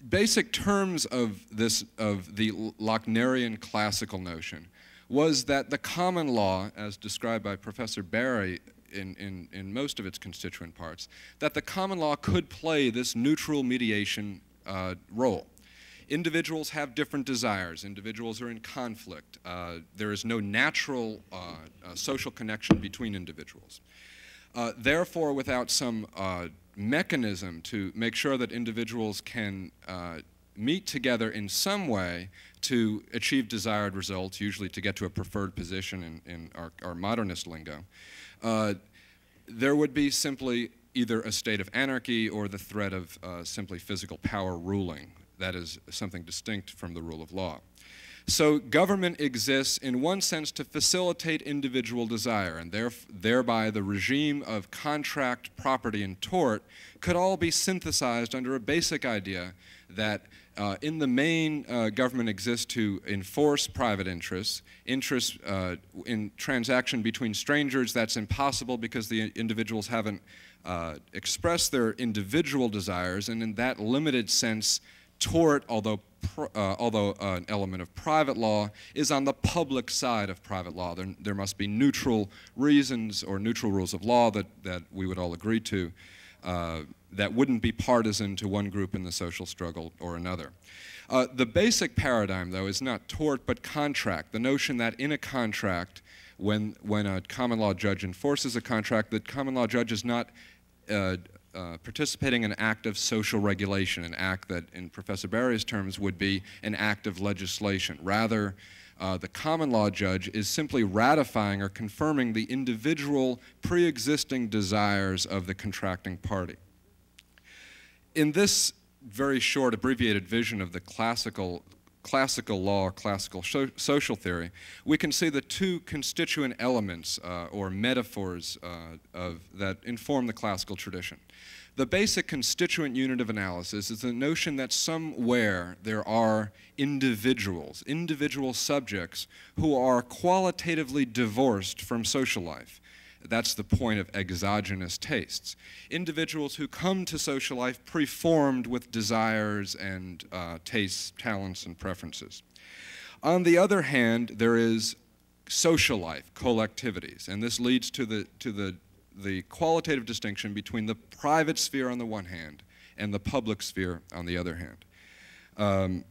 basic terms of the Lochnerian classical notion was that the common law, as described by Professor Barry in most of its constituent parts, that the common law could play this neutral mediation role. Individuals have different desires. Individuals are in conflict. There is no natural social connection between individuals. Therefore, without some mechanism to make sure that individuals can meet together in some way to achieve desired results, usually to get to a preferred position in our modernist lingo, there would be simply either a state of anarchy or the threat of simply physical power ruling. That is something distinct from the rule of law. So government exists in one sense to facilitate individual desire, and thereby the regime of contract, property, and tort could all be synthesized under a basic idea that in the main, government exists to enforce private interests. Interests in transaction between strangers, that's impossible because the individuals haven't expressed their individual desires, and in that limited sense, tort, although an element of private law, is on the public side of private law. There must be neutral reasons or neutral rules of law that we would all agree to that wouldn't be partisan to one group in the social struggle or another. The basic paradigm, though, is not tort but contract. The notion that in a contract, when a common law judge enforces a contract, the common law judge is not participating in an act of social regulation, an act that, in Professor Barry's terms, would be an act of legislation. Rather, the common law judge is simply ratifying or confirming the individual pre-existing desires of the contracting party. in this very short, abbreviated vision of the classical law, classical social theory, we can see the two constituent elements or metaphors that inform the classical tradition. The basic constituent unit of analysis is the notion that somewhere there are individuals, individual subjects, who are qualitatively divorced from social life. That's the point of exogenous tastes. Individuals who come to social life preformed with desires and tastes, talents, and preferences. On the other hand, there is social life, collectivities, and this leads to the qualitative distinction between the private sphere on the one hand and the public sphere on the other hand.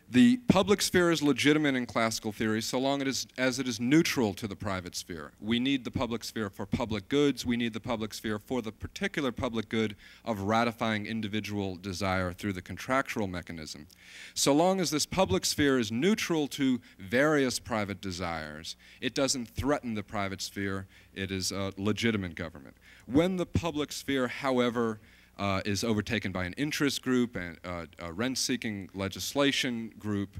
The public sphere is legitimate in classical theory so long as it is neutral to the private sphere. We need the public sphere for public goods. We need the public sphere for the particular public good of ratifying individual desire through the contractual mechanism. So long as this public sphere is neutral to various private desires, it doesn't threaten the private sphere. It is a legitimate government. When the public sphere, however, is overtaken by an interest group and a rent-seeking legislation group,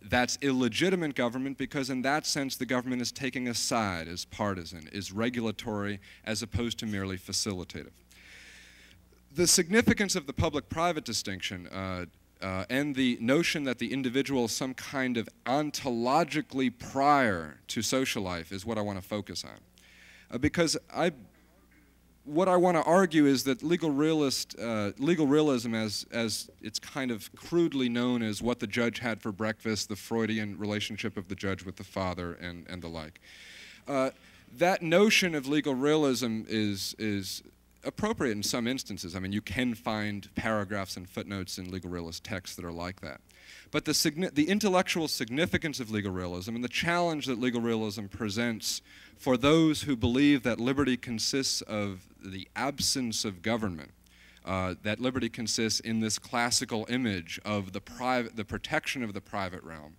that's illegitimate government, because in that sense the government is taking a side, is partisan, is regulatory, as opposed to merely facilitative. The significance of the public-private distinction and the notion that the individual is some kind of ontologically prior to social life is what I want to focus on. Because what I want to argue is that legal realism, as it's kind of crudely known as what the judge had for breakfast, the Freudian relationship of the judge with the father, and the like, that notion of legal realism is appropriate in some instances. I mean, you can find paragraphs and footnotes in legal realist texts that are like that. But the intellectual significance of legal realism and the challenge that legal realism presents for those who believe that liberty consists of the absence of government, that liberty consists in this classical image of the protection of the private realm,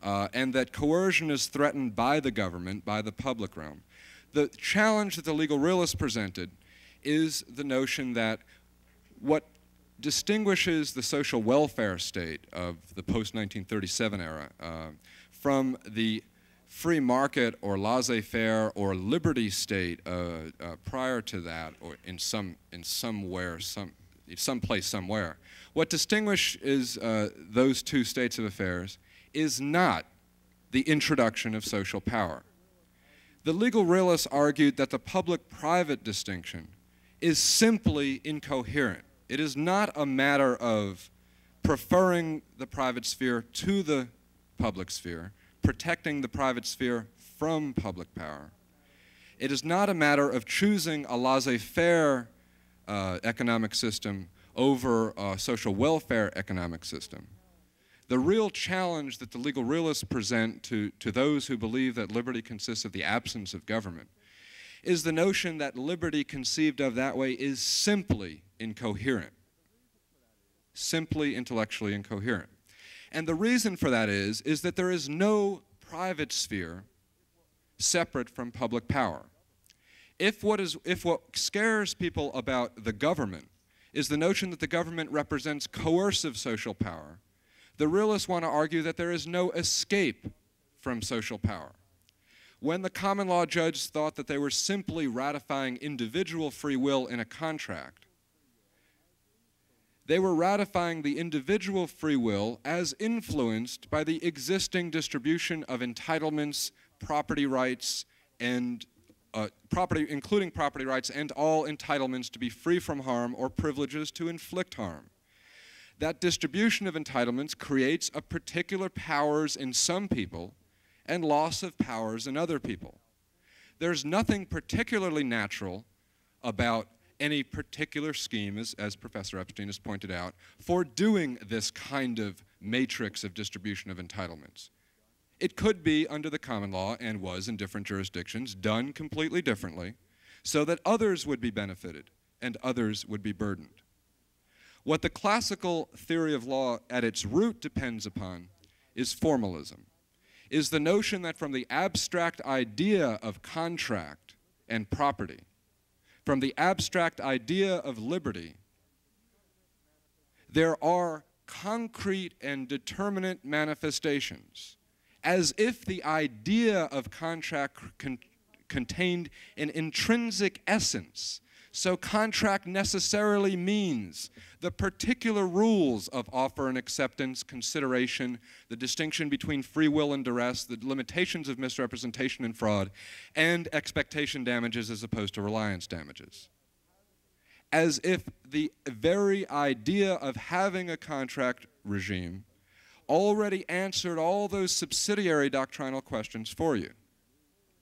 and that coercion is threatened by the government, by the public realm. The challenge that the legal realists presented is the notion that what distinguishes the social welfare state of the post-1937 era from the free market or laissez-faire or liberty state prior to that, or in some place somewhere. What distinguishes those two states of affairs is not the introduction of social power. The legal realists argued that the public-private distinction is simply incoherent. It is not a matter of preferring the private sphere to the public sphere, protecting the private sphere from public power. It is not a matter of choosing a laissez-faire economic system over a social welfare economic system. The real challenge that the legal realists present to those who believe that liberty consists of the absence of government is the notion that liberty conceived of that way is simply incoherent, simply intellectually incoherent. And the reason for that is that there is no private sphere separate from public power. If what scares people about the government is the notion that the government represents coercive social power, the realists want to argue that there is no escape from social power. When the common law judge thought that they were simply ratifying individual free will in a contract, they were ratifying the individual free will as influenced by the existing distribution of entitlements, property rights, and including property rights and all entitlements to be free from harm or privileges to inflict harm. That distribution of entitlements creates a particular powers in some people and loss of powers in other people. There's nothing particularly natural about any particular scheme, as Professor Epstein has pointed out, for doing this kind of matrix of distribution of entitlements. It could be under the common law, and was in different jurisdictions, done completely differently, so that others would be benefited and others would be burdened. What the classical theory of law at its root depends upon is formalism, is the notion that from the abstract idea of contract and property, from the abstract idea of liberty, there are concrete and determinate manifestations, as if the idea of contract contained an intrinsic essence. So contract necessarily means the particular rules of offer and acceptance, consideration, the distinction between free will and duress, the limitations of misrepresentation and fraud, and expectation damages as opposed to reliance damages. As if the very idea of having a contract regime already answered all those subsidiary doctrinal questions for you.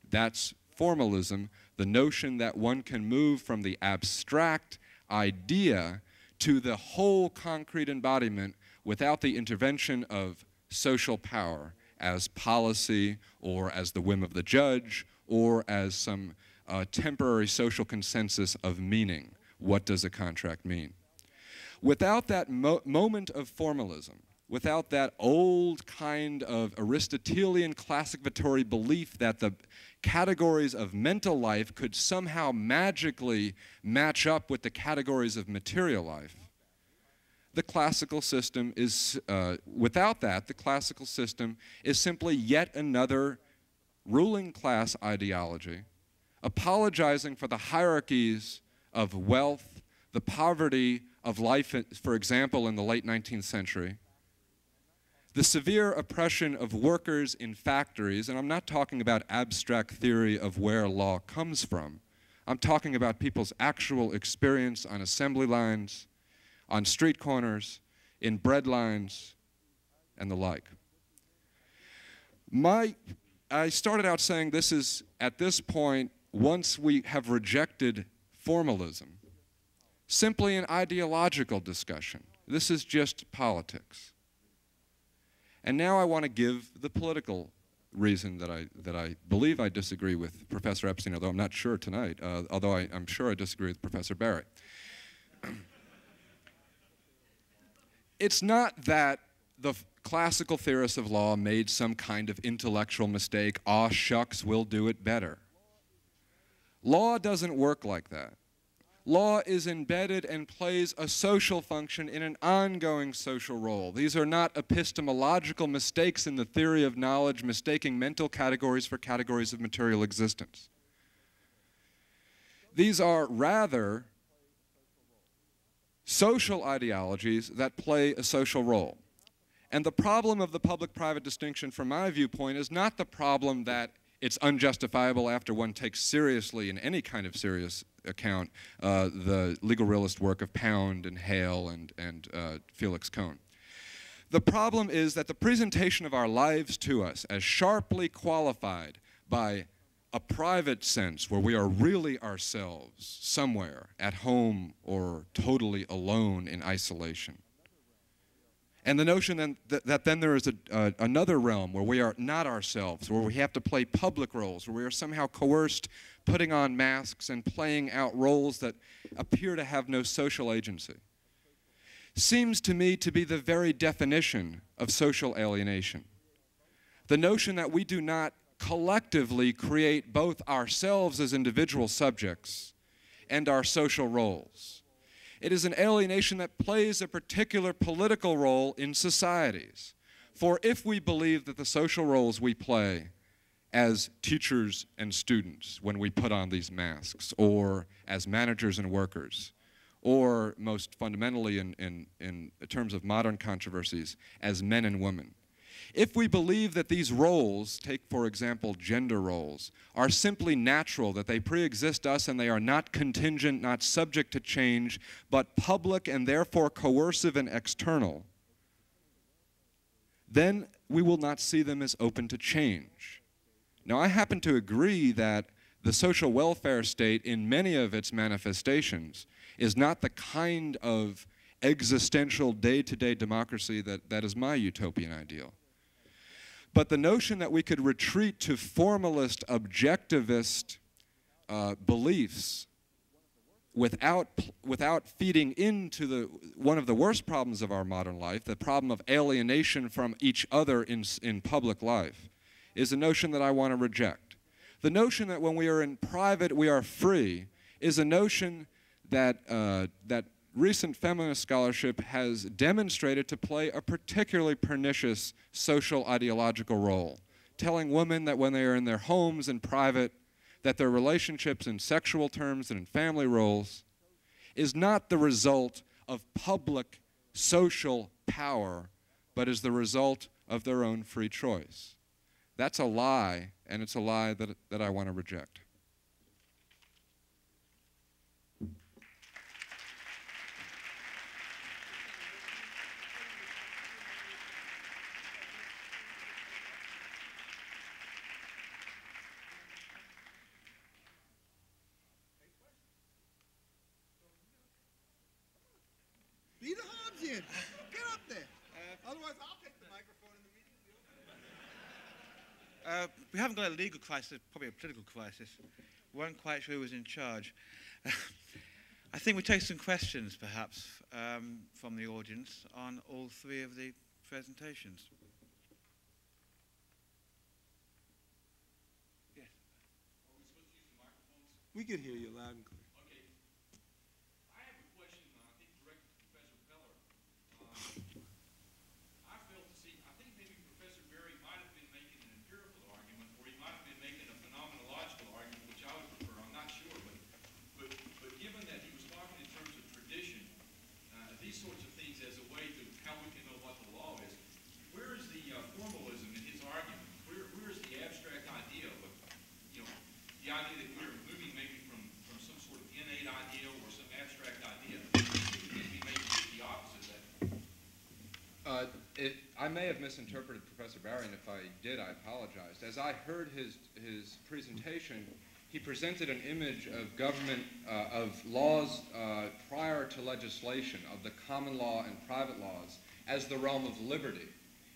That's formalism, the notion that one can move from the abstract idea to the whole concrete embodiment without the intervention of social power as policy or as the whim of the judge or as some temporary social consensus of meaning. What does a contract mean? Without that moment of formalism, without that old kind of Aristotelian classificatory belief that the categories of mental life could somehow magically match up with the categories of material life, the classical system is, without that, the classical system is simply yet another ruling class ideology, apologizing for the hierarchies of wealth, the poverty of life, for example, in the late 19th century, the severe oppression of workers in factories, and I'm not talking about abstract theory of where law comes from. I'm talking about people's actual experience on assembly lines, on street corners, in bread lines, and the like. I started out saying this is, at this point, once we have rejected formalism, simply an ideological discussion. This is just politics. And now I want to give the political reason that I believe I disagree with Professor Epstein, although I'm not sure tonight, although I'm sure I disagree with Professor Barry. It's not that the classical theorists of law made some kind of intellectual mistake, aw shucks, we'll do it better. Law doesn't work like that. Law is embedded and plays a social function in an ongoing social role. These are not epistemological mistakes in the theory of knowledge, mistaking mental categories for categories of material existence. These are rather social ideologies that play a social role. And the problem of the public-private distinction, from my viewpoint, is not the problem that it's unjustifiable after one takes seriously, in any kind of serious account, the legal realist work of Pound and Hale and Felix Kohn. The problem is that the presentation of our lives to us as sharply qualified by a private sense where we are really ourselves somewhere at home or totally alone in isolation. And the notion then that then there is another realm where we are not ourselves, where we have to play public roles, where we are somehow coerced, putting on masks and playing out roles that appear to have no social agency, seems to me to be the very definition of social alienation. The notion that we do not collectively create both ourselves as individual subjects and our social roles. It is an alienation that plays a particular political role in societies. For if we believe that the social roles we play as teachers and students when we put on these masks, or as managers and workers, or most fundamentally in terms of modern controversies, as men and women, if we believe that these roles, take for example gender roles, are simply natural, that they pre-exist us and they are not contingent, not subject to change, but public and therefore coercive and external, then we will not see them as open to change. Now, I happen to agree that the social welfare state in many of its manifestations is not the kind of existential day-to-day democracy that is my utopian ideal. But the notion that we could retreat to formalist, objectivist beliefs without feeding into one of the worst problems of our modern life, the problem of alienation from each other in public life, is a notion that I want to reject. The notion that when we are in private we are free is a notion that recent feminist scholarship has demonstrated to play a particularly pernicious social ideological role, telling women that when they are in their homes in private, that their relationships in sexual terms and in family roles is not the result of public social power, but is the result of their own free choice. That's a lie, and it's a lie that I want to reject. Be the Hobbesian. Get up there. Otherwise, I'll take the microphone in the meeting. We haven't got a legal crisis, probably a political crisis. We weren't quite sure who was in charge. I think we take some questions, perhaps, from the audience on all three of the presentations. Yes. Are we supposed to use the microphones? We can hear you loud and clear. Okay. I have a question, I think, directed to Professor Peller. I fail to see, I think maybe Professor Berry might have been making an empirical argument, or he might have been making a phenomenological argument, which I would prefer. I'm not sure, but given that he was talking in terms of tradition, these sorts of things as a way to how we can know what the law is, where is the formalism in his argument? Where is the abstract idea of, you know, the idea that we're moving maybe from some sort of innate idea or some abstract idea? Maybe the opposite of that. I may have misinterpreted Professor Barry, and if I did, I apologize. As I heard his presentation, he presented an image of government, of laws prior to legislation, of the common law and private laws, as the realm of liberty.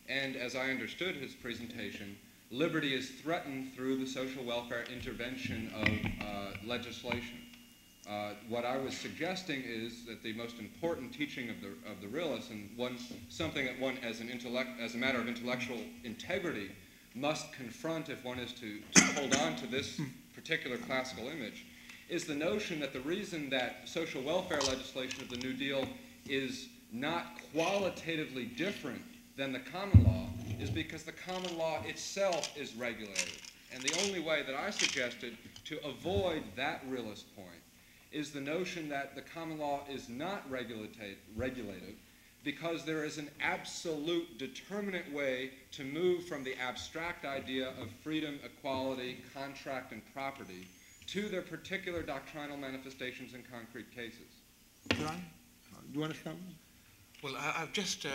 And as I understood his presentation, liberty is threatened through the social welfare intervention of legislation. What I was suggesting is that the most important teaching of the realists, and something that one as a matter of intellectual integrity must confront if one is to hold on to this particular classical image, is the notion that the reason that social welfare legislation of the New Deal is not qualitatively different than the common law is because the common law itself is regulated. And the only way that I suggested to avoid that realist point is the notion that the common law is not regulated because there is an absolute determinate way to move from the abstract idea of freedom, equality, contract, and property to their particular doctrinal manifestations in concrete cases. John, do you want to come? Well, I'll just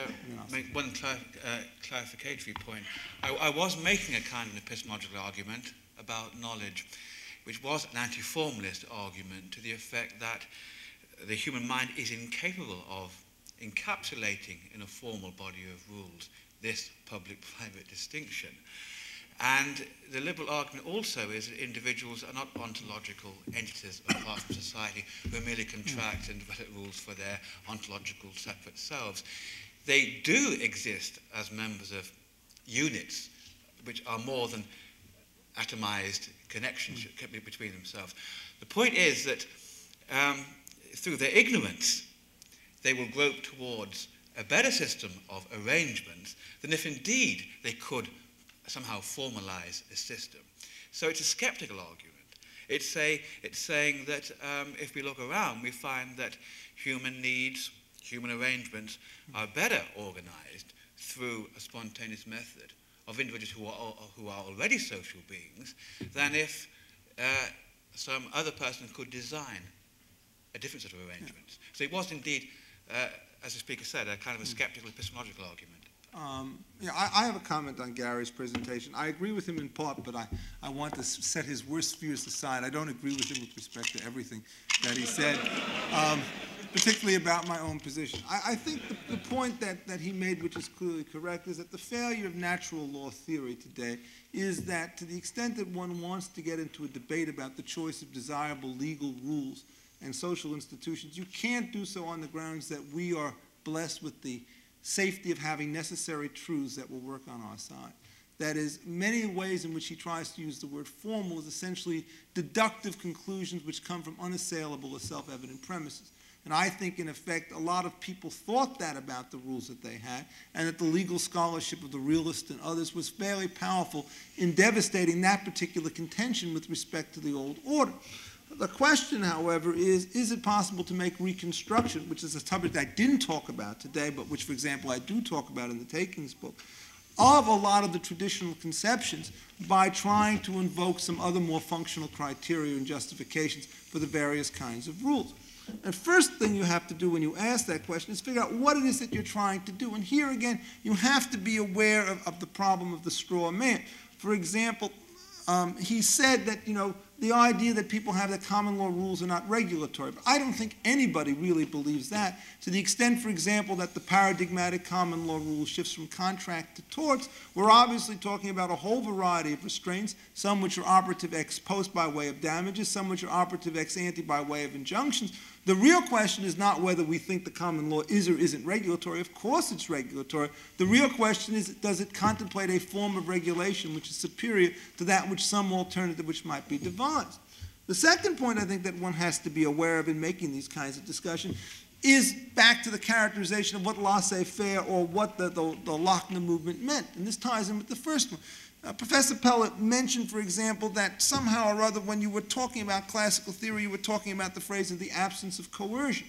make one clarificatory point. I was making a kind of epistemological argument about knowledge, which was an anti-formalist argument to the effect that the human mind is incapable of encapsulating in a formal body of rules this public-private distinction. And the liberal argument also is that individuals are not ontological entities apart from society who merely contract and develop rules for their ontological separate selves. They do exist as members of units which are more than atomized connections between themselves. The point is that through their ignorance, they will grope towards a better system of arrangements than if indeed they could somehow formalize a system. So it's a skeptical argument. It's saying that if we look around, we find that human needs, human arrangements are better organized through a spontaneous method of individuals who are already social beings than if some other person could design a different set of arrangements. So it was indeed, as the speaker said, a kind of a skeptical epistemological argument. I have a comment on Gary's presentation. I agree with him in part, but I want to set his worst fears aside. I don't agree with him with respect to everything that he said, particularly about my own position. I think the point that he made, which is clearly correct, is that the failure of natural law theory today is that to the extent that one wants to get into a debate about the choice of desirable legal rules and social institutions, you can't do so on the grounds that we are blessed with the safety of having necessary truths that will work on our side. That is, many ways in which he tries to use the word formal is essentially deductive conclusions which come from unassailable or self-evident premises. And I think, in effect, a lot of people thought that about the rules that they had, and that the legal scholarship of the realists and others was fairly powerful in devastating that particular contention with respect to the old order. The question, however, is it possible to make reconstruction, which is a topic that I didn't talk about today, but which, for example, I do talk about in the Takings book, of a lot of the traditional conceptions by trying to invoke some other more functional criteria and justifications for the various kinds of rules. And first thing you have to do when you ask that question is figure out what it is that you're trying to do. And here again, you have to be aware of the problem of the straw man. For example, he said that, the idea that people have that common law rules are not regulatory. But I don't think anybody really believes that, to the extent, for example, that the paradigmatic common law rule shifts from contract to torts. We're obviously talking about a whole variety of restraints, some which are operative ex post by way of damages, some which are operative ex ante by way of injunctions. The real question is not whether we think the common law is or isn't regulatory. Of course it's regulatory. The real question is, does it contemplate a form of regulation which is superior to that which some alternative which might be devised? The second point I think that one has to be aware of in making these kinds of discussions is back to the characterization of what laissez-faire or what the Lochner movement meant. And this ties in with the first one. Professor Peller mentioned, for example, that somehow or other when you were talking about classical theory, you were talking about the phrase of the absence of coercion.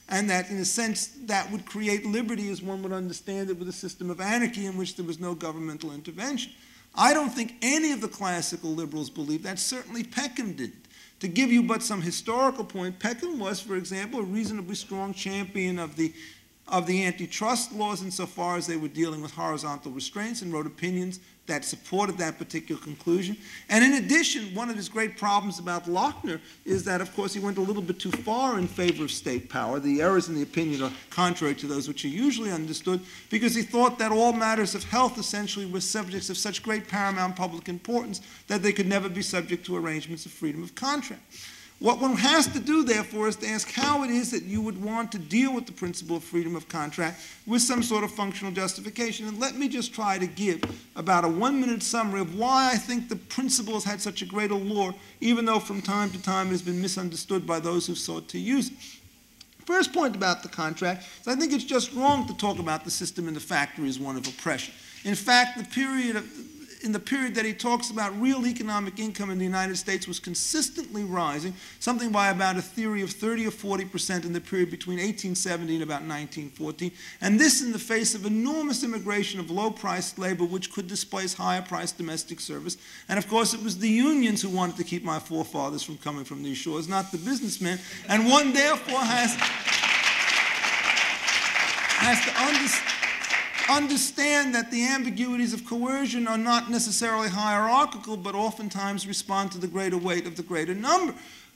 And that, in a sense, that would create liberty as one would understand it with a system of anarchy in which there was no governmental intervention. I don't think any of the classical liberals believed that. Certainly Peckham didn't. To give you but some historical point, Peckham was, for example, a reasonably strong champion of the antitrust laws insofar as they were dealing with horizontal restraints, and wrote opinions that supported that particular conclusion. And in addition, one of his great problems about Lochner is that, of course, he went a little bit too far in favor of state power. The errors in the opinion are contrary to those which are usually understood, because he thought that all matters of health essentially were subjects of such great paramount public importance that they could never be subject to arrangements of freedom of contract. What one has to do, therefore, is to ask how it is that you would want to deal with the principle of freedom of contract with some sort of functional justification. And let me just try to give about a 1-minute summary of why I think the principle has had such a great allure, even though from time to time it has been misunderstood by those who sought to use it. First point about the contract is I think it's just wrong to talk about the system in the factory as one of oppression. In fact, in the period that he talks about, real economic income in the United States was consistently rising, something by about a theory of 30 or 40% in the period between 1870 and about 1914, and this in the face of enormous immigration of low-priced labor which could displace higher-priced domestic service. And of course it was the unions who wanted to keep my forefathers from coming from these shores, not the businessmen, and one therefore has to understand that the ambiguities of coercion are not necessarily hierarchical, but oftentimes respond to the greater weight of the greater number.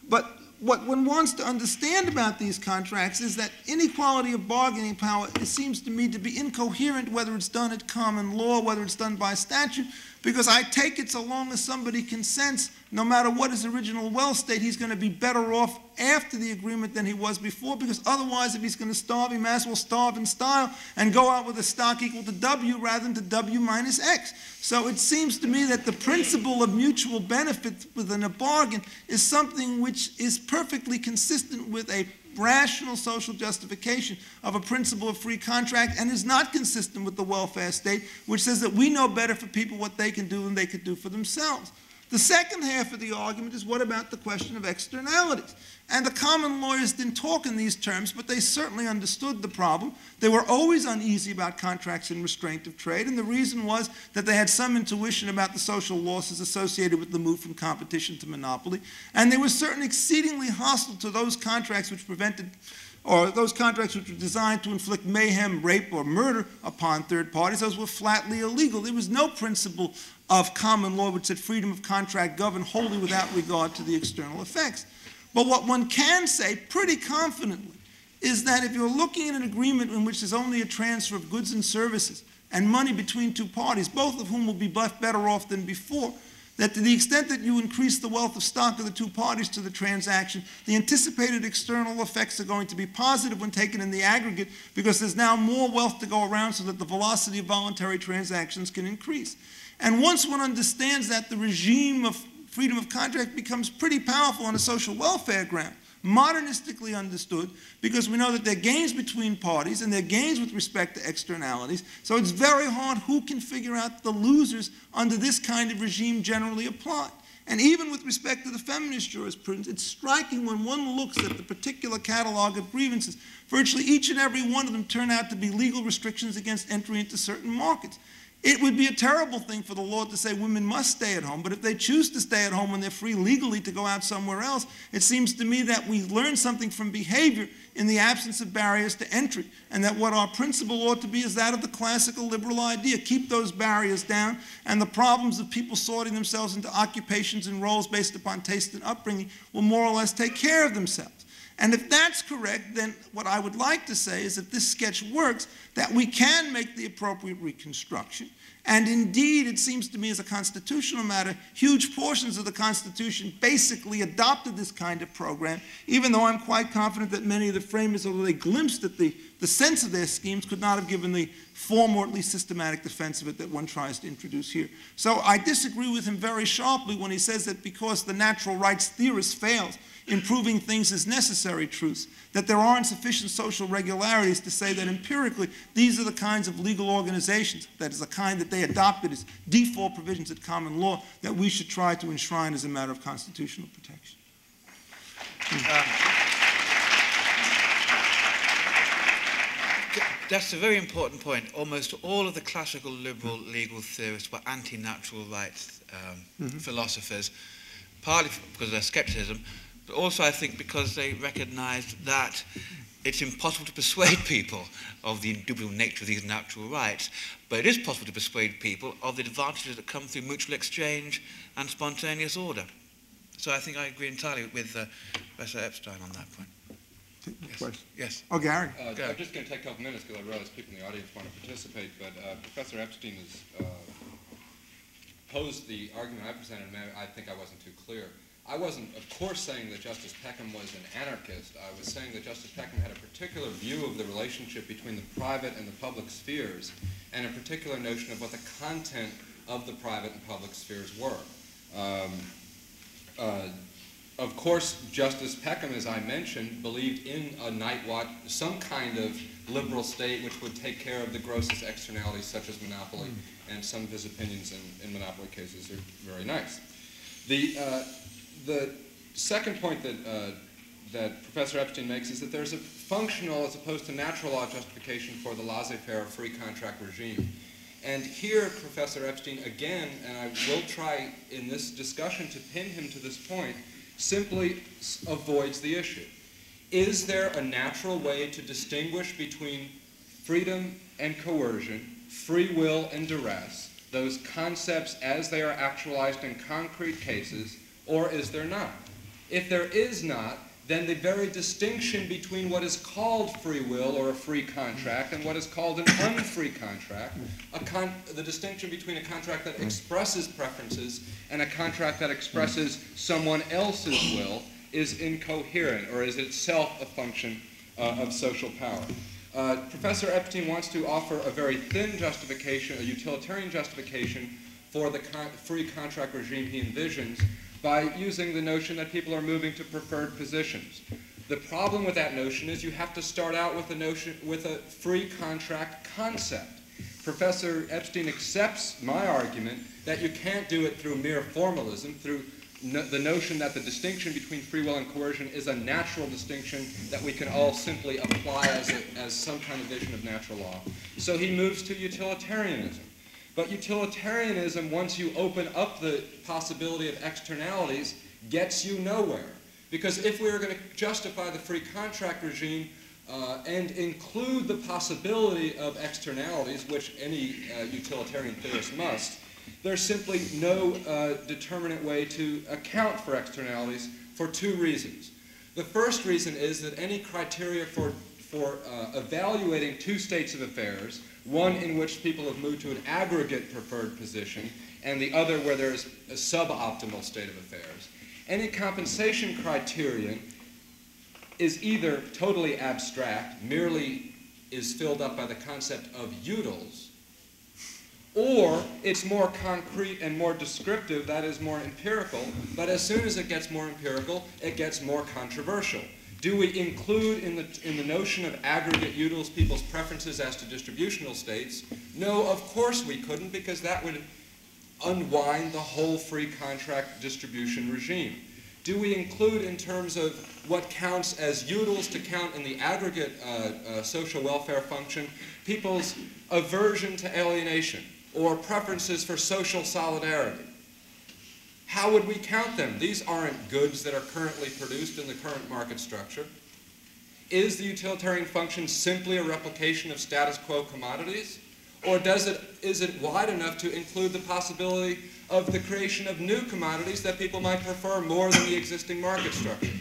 But what one wants to understand about these contracts is that inequality of bargaining power, it seems to me to be incoherent whether it's done at common law, whether it's done by statute, because I take it so long as somebody consents, no matter what his original wealth state, he's going to be better off after the agreement than he was before, because otherwise if he's going to starve, he might as well starve in style and go out with a stock equal to W rather than to W minus X. So it seems to me that the principle of mutual benefit within a bargain is something which is perfectly consistent with a rational social justification of a principle of free contract, and is not consistent with the welfare state, which says that we know better for people what they can do than they could do for themselves. The second half of the argument is, what about the question of externalities? And the common lawyers didn't talk in these terms, but they certainly understood the problem. They were always uneasy about contracts and restraint of trade, and the reason was that they had some intuition about the social losses associated with the move from competition to monopoly, and they were certainly exceedingly hostile to those contracts which prevented, or those contracts which were designed to inflict mayhem, rape, or murder upon third parties. Those were flatly illegal. There was no principle of common law which said freedom of contract governed wholly without regard to the external effects. But what one can say pretty confidently is that if you're looking at an agreement in which there's only a transfer of goods and services and money between two parties, both of whom will be better off than before, that to the extent that you increase the wealth of stock of the two parties to the transaction, the anticipated external effects are going to be positive when taken in the aggregate, because there's now more wealth to go around so that the velocity of voluntary transactions can increase. And once one understands that, the regime of freedom of contract becomes pretty powerful on a social welfare ground, modernistically understood, because we know that there are gains between parties and there are gains with respect to externalities. So it's very hard who can figure out the losers under this kind of regime generally applied. And even with respect to the feminist jurisprudence, it's striking when one looks at the particular catalog of grievances. Virtually each and every one of them turn out to be legal restrictions against entry into certain markets. It would be a terrible thing for the law to say women must stay at home, but if they choose to stay at home when they're free legally to go out somewhere else, it seems to me that we learn something from behavior in the absence of barriers to entry, and that what our principle ought to be is that of the classical liberal idea. Keep those barriers down, and the problems of people sorting themselves into occupations and roles based upon taste and upbringing will more or less take care of themselves. And if that's correct, then what I would like to say is if this sketch works, that we can make the appropriate reconstruction. And indeed, it seems to me as a constitutional matter, huge portions of the Constitution basically adopted this kind of program, even though I'm quite confident that many of the framers, although they glimpsed at the sense of their schemes, could not have given the form or at least systematic defense of it that one tries to introduce here. So I disagree with him very sharply when he says that because the natural rights theorist fails in proving things as necessary truths, that there aren't sufficient social regularities to say that empirically these are the kinds of legal organizations, that is the kind that they adopted as default provisions of common law, that we should try to enshrine as a matter of constitutional protection. That's a very important point. Almost all of the classical liberal legal theorists were anti-natural rights philosophers, partly because of their skepticism, but also I think because they recognized that it's impossible to persuade people of the indubitable nature of these natural rights, but it is possible to persuade people of the advantages that come through mutual exchange and spontaneous order. So I think I agree entirely with Professor Epstein on that point. Yes. Yes. Oh, Gary. I'm just going to take a couple minutes because I realize people in the audience want to participate, but Professor Epstein has posed the argument I presented, and I think I wasn't too clear. I wasn't, of course, saying that Justice Peckham was an anarchist. I was saying that Justice Peckham had a particular view of the relationship between the private and the public spheres, and a particular notion of what the content of the private and public spheres were. Of course, Justice Peckham, as I mentioned, believed in a night watch, some kind of liberal state which would take care of the grossest externalities such as monopoly, and some of his opinions in monopoly cases are very nice. The second point that Professor Epstein makes is that there's a functional as opposed to natural law justification for the laissez-faire free contract regime. And here, Professor Epstein, again, and I will try in this discussion to pin him to this point, simply avoids the issue. Is there a natural way to distinguish between freedom and coercion, free will and duress, those concepts as they are actualized in concrete cases, or is there not? If there is not, then the very distinction between what is called free will or a free contract and what is called an unfree contract, the distinction between a contract that expresses preferences and a contract that expresses someone else's will is incoherent, or is itself a function of social power. Professor Epstein wants to offer a very thin justification, a utilitarian justification for the free contract regime he envisions, by using the notion that people are moving to preferred positions. The problem with that notion is you have to start out with a free contract concept. Professor Epstein accepts my argument that you can't do it through mere formalism, through the notion that the distinction between free will and coercion is a natural distinction that we can all simply apply as some kind of vision of natural law. So he moves to utilitarianism. But utilitarianism, once you open up the possibility of externalities, gets you nowhere. Because if we were going to justify the free contract regime and include the possibility of externalities, which any utilitarian theorist must, there's simply no determinate way to account for externalities for two reasons. The first reason is that any criteria for evaluating two states of affairs, one in which people have moved to an aggregate preferred position, and the other where there's a suboptimal state of affairs. Any compensation criterion is either totally abstract, merely is filled up by the concept of utils, Or it's more concrete and more descriptive, that is more empirical, but as soon as it gets more empirical, it gets more controversial. Do we include in the notion of aggregate utils people's preferences as to distributional states? No, of course we couldn't, because that would unwind the whole free contract distribution regime. Do we include in terms of what counts as utils to count in the aggregate social welfare function people's aversion to alienation or preferences for social solidarity? How would we count them? These aren't goods that are currently produced in the current market structure. Is the utilitarian function simply a replication of status quo commodities? Or is it wide enough to include the possibility of the creation of new commodities that people might prefer more than the existing market structure?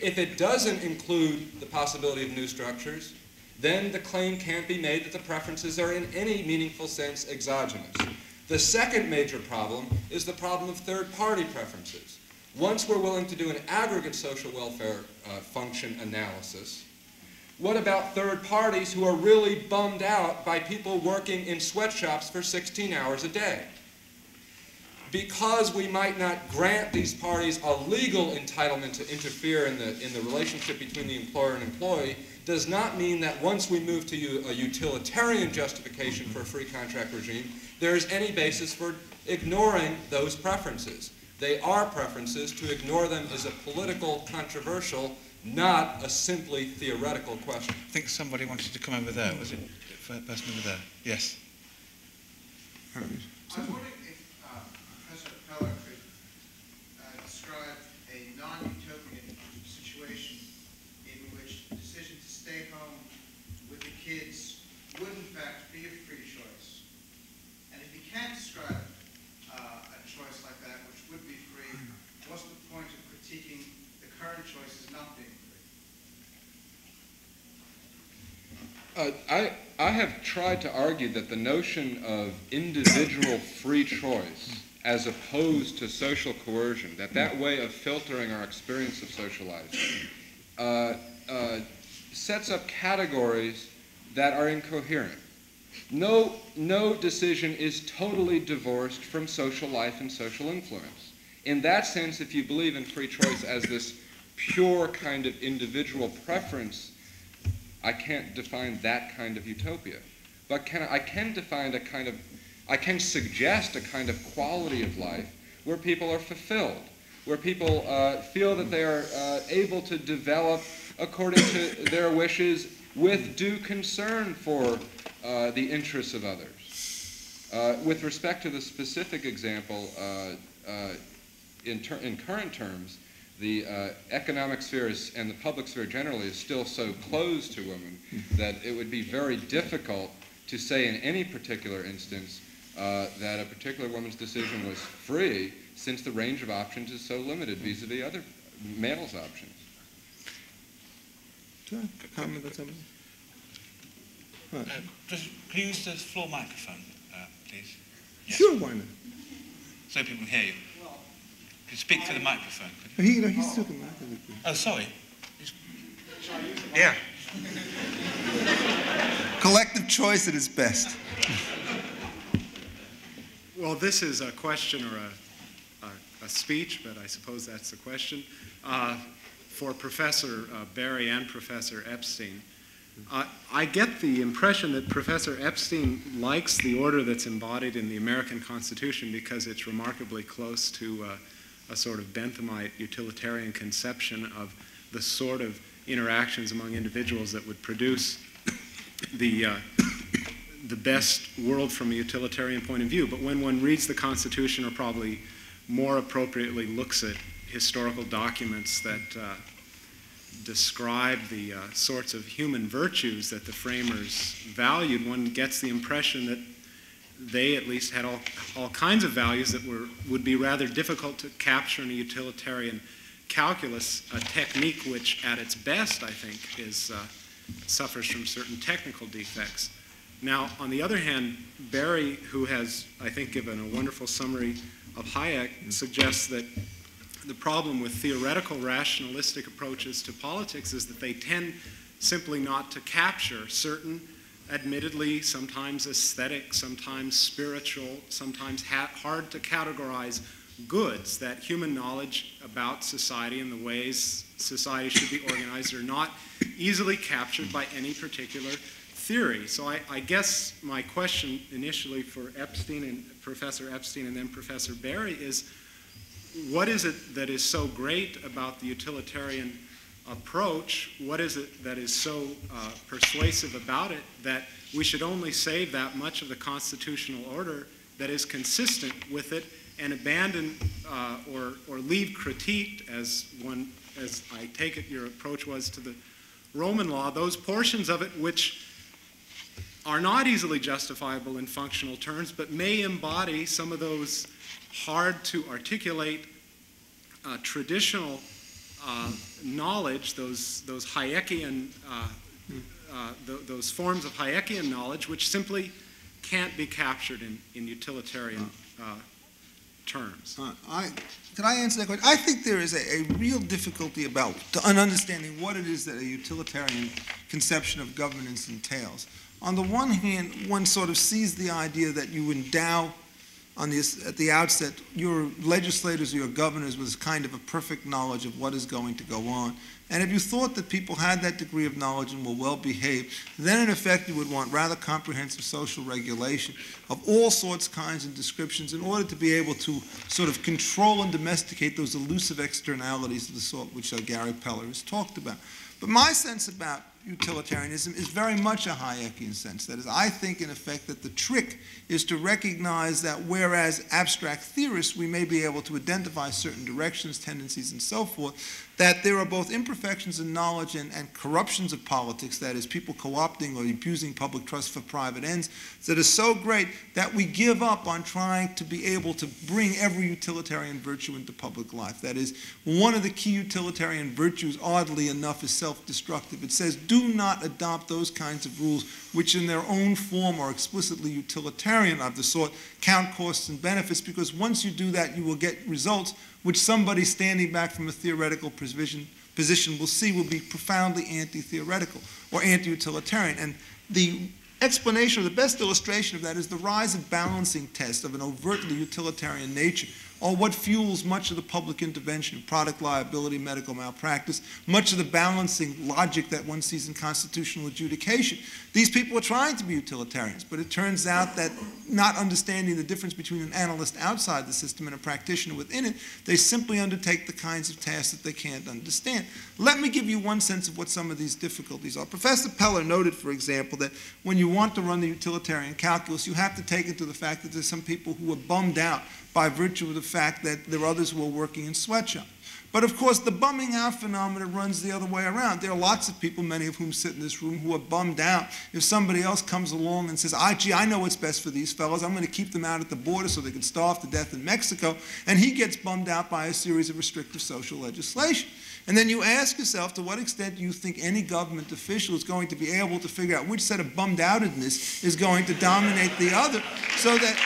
If it doesn't include the possibility of new structures, then the claim can't be made that the preferences are in any meaningful sense exogenous. The second major problem is the problem of third-party preferences. Once we're willing to do an aggregate social welfare function analysis, what about third parties who are really bummed out by people working in sweatshops for 16 hours a day? Because we might not grant these parties a legal entitlement to interfere in the relationship between the employer and employee does not mean that once we move to a utilitarian justification for a free contract regime, there is any basis for ignoring those preferences. They are preferences. To ignore them is a political, controversial, not a simply theoretical question. I think somebody wanted to come over there. Was it the person over there? Yes. I was wondering if Professor Peller could describe a non-utopian situation in which the decision to stay home with the kids would in fact be a free choice. And if you can't describe a choice like that, which would be free, what's the point of critiquing the current choices not being free? I have tried to argue that the notion of individual free choice as opposed to social coercion, that way of filtering our experience of social life, sets up categories that are incoherent. No decision is totally divorced from social life and social influence. In that sense, if you believe in free choice as this pure kind of individual preference, I can't define that kind of utopia. But I can suggest a kind of quality of life where people are fulfilled, where people feel that they are able to develop according to their wishes with due concern for the interests of others. With respect to the specific example, in current terms, the economic sphere and the public sphere generally is still so closed to women that it would be very difficult to say in any particular instance that a particular woman's decision was free, since the range of options is so limited vis-a-vis other males' options. Comment on something? Just can you use the floor microphone, please? Yes. Sure, why not? So people can hear you. Can you speak to the microphone? He's talking back. Oh, sorry. Yeah. Collective choice at its best. Well, this is a question or a speech, but I suppose that's the question, for Professor Barry and Professor Epstein. I get the impression that Professor Epstein likes the order that's embodied in the American Constitution because it's remarkably close to a sort of Benthamite utilitarian conception of the sort of interactions among individuals that would produce the best world from a utilitarian point of view. But when one reads the Constitution, or probably more appropriately looks at historical documents that describe the sorts of human virtues that the framers valued, one gets the impression that they at least had all kinds of values that would be rather difficult to capture in a utilitarian calculus, a technique which at its best, I think, suffers from certain technical defects. Now, on the other hand, Barry, who has, I think, given a wonderful summary of Hayek, suggests that the problem with theoretical rationalistic approaches to politics is that they tend simply not to capture certain admittedly sometimes aesthetic, sometimes spiritual, sometimes hard to categorize goods, that human knowledge about society and the ways society should be organized are not easily captured by any particular theory. So I guess my question initially for Epstein and Professor Epstein and then Professor Berry is, what is it that is so great about the utilitarian approach? What is it that is so persuasive about it that we should only save that much of the constitutional order that is consistent with it and abandon or leave critiqued, as I take it your approach was to the Roman law, those portions of it which are not easily justifiable in functional terms, but may embody some of those hard to articulate traditional knowledge, those Hayekian, those forms of Hayekian knowledge, which simply can't be captured in utilitarian terms. Can I answer that question? I think there is a real difficulty about understanding what it is that a utilitarian conception of governance entails. On the one hand, one sort of sees the idea that you endow at the outset your legislators or your governors with kind of a perfect knowledge of what is going to go on. And if you thought that people had that degree of knowledge and were well behaved, then in effect you would want rather comprehensive social regulation of all sorts, kinds, and descriptions in order to be able to sort of control and domesticate those elusive externalities of the sort which Gary Peller has talked about. But my sense about utilitarianism is very much a Hayekian sense. That is, I think, in effect, that the trick is to recognize that whereas abstract theorists, we may be able to identify certain directions, tendencies, and so forth, that there are both imperfections in knowledge and corruptions of politics, that is, people co-opting or abusing public trust for private ends, that is so great that we give up on trying to be able to bring every utilitarian virtue into public life. That is, one of the key utilitarian virtues, oddly enough, is self-destructive. It says, do not adopt those kinds of rules which in their own form are explicitly utilitarian of the sort, count costs and benefits, because once you do that, you will get results which somebody standing back from a theoretical position will see will be profoundly anti-theoretical or anti-utilitarian. And the explanation, or the best illustration of that, is the rise of balancing tests of an overtly utilitarian nature, or what fuels much of the public intervention, product liability, medical malpractice, much of the balancing logic that one sees in constitutional adjudication. These people are trying to be utilitarians, but it turns out that not understanding the difference between an analyst outside the system and a practitioner within it, they simply undertake the kinds of tasks that they can't understand. Let me give you one sense of what some of these difficulties are. Professor Peller noted, for example, that when you want to run the utilitarian calculus, you have to take into the fact that there's some people who are bummed out by virtue of the fact that there are others who are working in sweatshops. But of course, the bumming out phenomenon runs the other way around. There are lots of people, many of whom sit in this room, who are bummed out if somebody else comes along and says, gee, I know what's best for these fellows. I'm going to keep them out at the border so they can starve to death in Mexico. And he gets bummed out by a series of restrictive social legislation. And then you ask yourself, to what extent do you think any government official is going to be able to figure out which set of bummed outedness is going to dominate the other, so that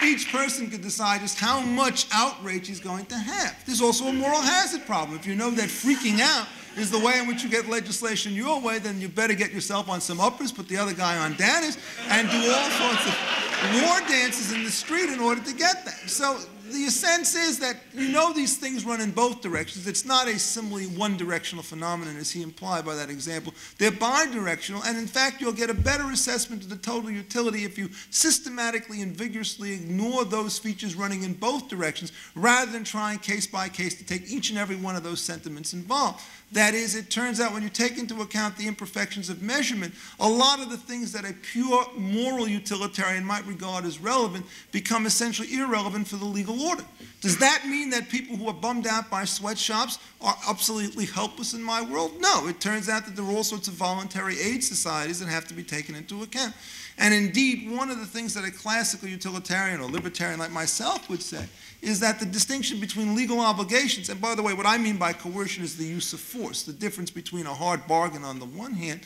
each person can decide just how much outrage he's going to have. There's also a moral hazard problem. If you know that freaking out is the way in which you get legislation your way, then you better get yourself on some uppers, put the other guy on Janice, and do all sorts of war dances in the street in order to get that. So the sense is that you know these things run in both directions. It's not a similarly one-directional phenomenon, as he implied by that example. They're bi-directional, and in fact, you'll get a better assessment of the total utility if you systematically and vigorously ignore those features running in both directions, rather than trying case by case to take each and every one of those sentiments involved. That is, it turns out when you take into account the imperfections of measurement, a lot of the things that a pure moral utilitarian might regard as relevant become essentially irrelevant for the legal order. Does that mean that people who are bummed out by sweatshops are absolutely helpless in my world? No. It turns out that there are all sorts of voluntary aid societies that have to be taken into account. And indeed, one of the things that a classical utilitarian or libertarian like myself would say is that the distinction between legal obligations, and by the way, what I mean by coercion is the use of force, the difference between a hard bargain on the one hand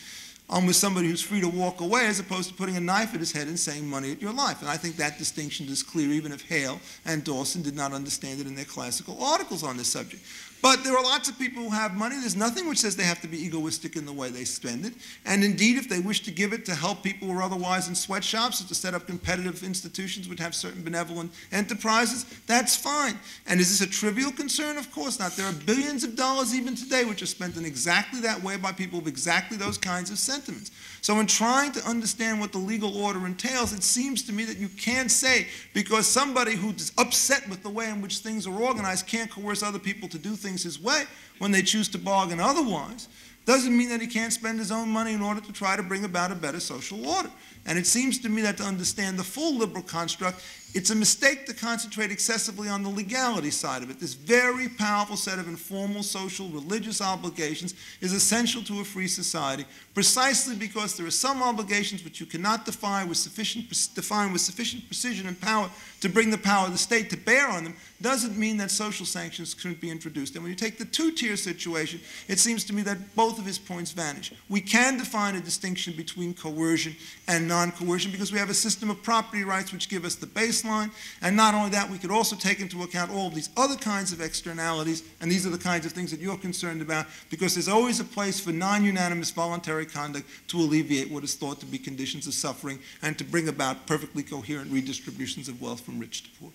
with somebody who's free to walk away, as opposed to putting a knife at his head and saying money at your life. And I think that distinction is clear, even if Hale and Dawson did not understand it in their classical articles on this subject. But there are lots of people who have money. There's nothing which says they have to be egoistic in the way they spend it. And indeed, if they wish to give it to help people who are otherwise in sweatshops or to set up competitive institutions which have certain benevolent enterprises, that's fine. And is this a trivial concern? Of course not. There are billions of dollars even today which are spent in exactly that way by people with exactly those kinds of sentiments. So in trying to understand what the legal order entails, it seems to me that you can't say because somebody who's upset with the way in which things are organized can't coerce other people to do things his way when they choose to bargain otherwise, doesn't mean that he can't spend his own money in order to try to bring about a better social order. And it seems to me that to understand the full liberal construct, it's a mistake to concentrate excessively on the legality side of it. This very powerful set of informal, social, religious obligations is essential to a free society precisely because there are some obligations which you cannot define with sufficient precision and power to bring the power of the state to bear on them. Doesn't mean that social sanctions couldn't be introduced. And when you take the two-tier situation, it seems to me that both of his points vanish. We can define a distinction between coercion and non-coercion because we have a system of property rights which give us the baseline. And not only that, we could also take into account all of these other kinds of externalities, and these are the kinds of things that you're concerned about, because there's always a place for non-unanimous voluntary conduct to alleviate what is thought to be conditions of suffering and to bring about perfectly coherent redistributions of wealth from rich to poor.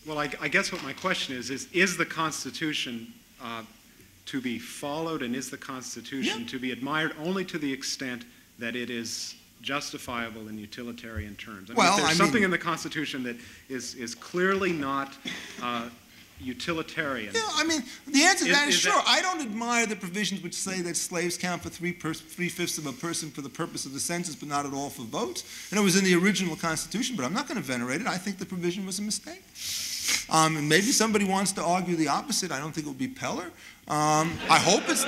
Well, I guess what my question is the Constitution to be followed, and is the Constitution to be admired only to the extent that it is justifiable in utilitarian terms? I mean, if there's something in the Constitution that is clearly not utilitarian. Yeah, I mean, the answer to that is sure. I don't admire the provisions which say that slaves count for three-fifths of a person for the purpose of the census, but not at all for votes. And it was in the original Constitution, but I'm not going to venerate it. I think the provision was a mistake. And maybe somebody wants to argue the opposite. I don't think it would be Peller. I hope it's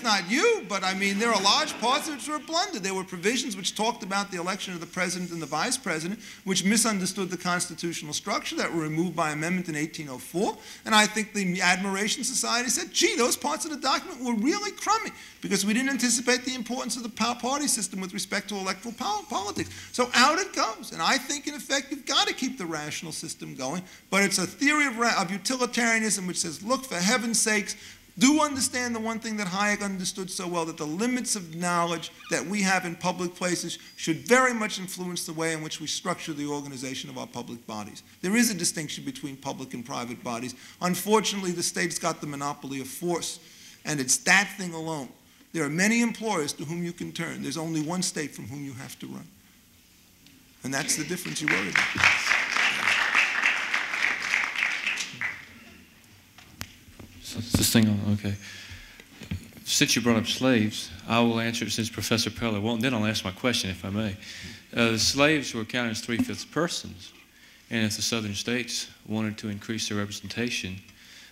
not you, but I mean, there are large parts which were blundered. There were provisions which talked about the election of the president and the vice president, which misunderstood the constitutional structure, that were removed by amendment in 1804. And I think the Admiration Society said, gee, those parts of the document were really crummy because we didn't anticipate the importance of the party system with respect to electoral politics. So out it goes. And I think, in effect, you've got to keep the rational system going. But it's a theory of utilitarianism which says, look, for heaven's sakes, do understand the one thing that Hayek understood so well, that the limits of knowledge that we have in public places should very much influence the way in which we structure the organization of our public bodies. There is a distinction between public and private bodies. Unfortunately, the state's got the monopoly of force, and it's that thing alone. There are many employers to whom you can turn. There's only one state from whom you have to run. And that's the difference you worry about. This thing on, okay. Since you brought up slaves, I will answer it since Professor Peller won't. Then I'll ask my question, if I may. The slaves were counted as three-fifths persons, and if the southern states wanted to increase their representation,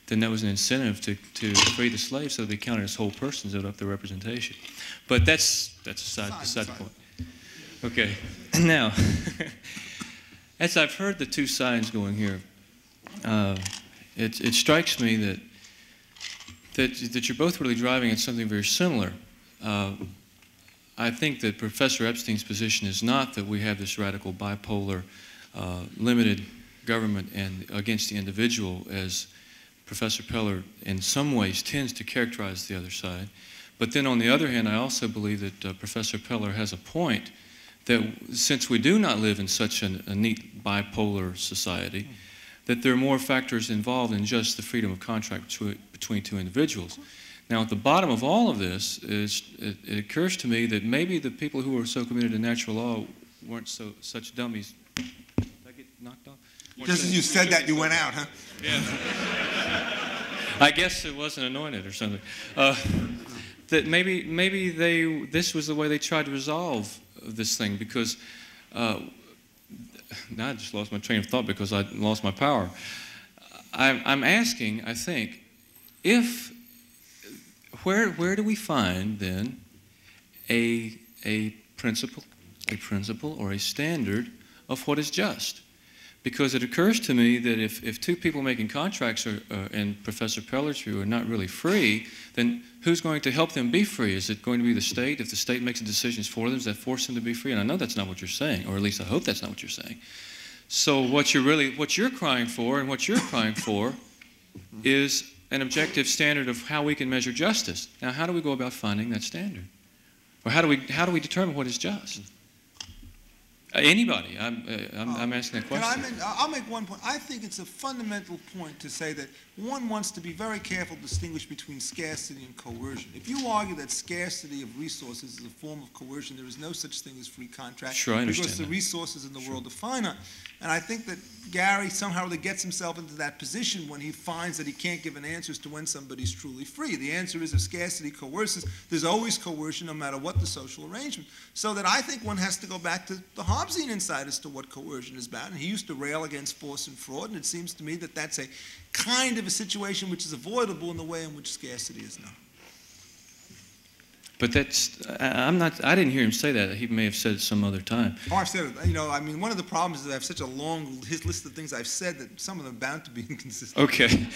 then there was an incentive to free the slaves so that they counted as whole persons out of the representation. But that's a side point. Okay. Now, as I've heard the two sides going here, it strikes me that you're both really driving at something very similar. I think that Professor Epstein's position is not that we have this radical bipolar, limited government and against the individual, as Professor Peller in some ways tends to characterize the other side. But then on the other hand, I also believe that Professor Peller has a point that since we do not live in such a neat bipolar society, that there are more factors involved than just the freedom of contract between two individuals. Now, at the bottom of all of this, it occurs to me that maybe the people who are so committed to natural law weren't such dummies. Did I get knocked off? Just as you said that, you went out, huh? Yeah. I guess it wasn't anointed or something. That maybe this was the way they tried to resolve this thing, because now I just lost my train of thought because I lost my power. I'm asking, I think, where do we find then a principle or a standard of what is just? Because it occurs to me that if two people making contracts are, in Professor Peller's view, are not really free, then who's going to help them be free? Is it going to be the state? If the state makes the decisions for them, does that force them to be free? And I know that's not what you're saying, or at least I hope that's not what you're saying. So what you're crying for, and what you're crying for, is an objective standard of how we can measure justice. Now, how do we go about finding that standard? Or how do we determine what is just? Anybody. I'm asking that question. I'll make one point. I think it's a fundamental point to say that one wants to be very careful to distinguish between scarcity and coercion. If you argue that scarcity of resources is a form of coercion, there is no such thing as free contract. Sure, I understand because the that. resources in the world are finite. And I think that Gary somehow really gets himself into that position when he finds that he can't give an answer as to when somebody's truly free. The answer is if scarcity coerces, there's always coercion no matter what the social arrangement. So that I think one has to go back to the Hobbesian insight as to what coercion is about. And he used to rail against force and fraud, and it seems to me that that's a kind of a situation which is avoidable in the way in which scarcity is not. But that's, I didn't hear him say that. He may have said it some other time. Oh, I've said it. You know, I mean, one of the problems is that I have such a long list of things I've said that some of them are bound to be inconsistent. Okay.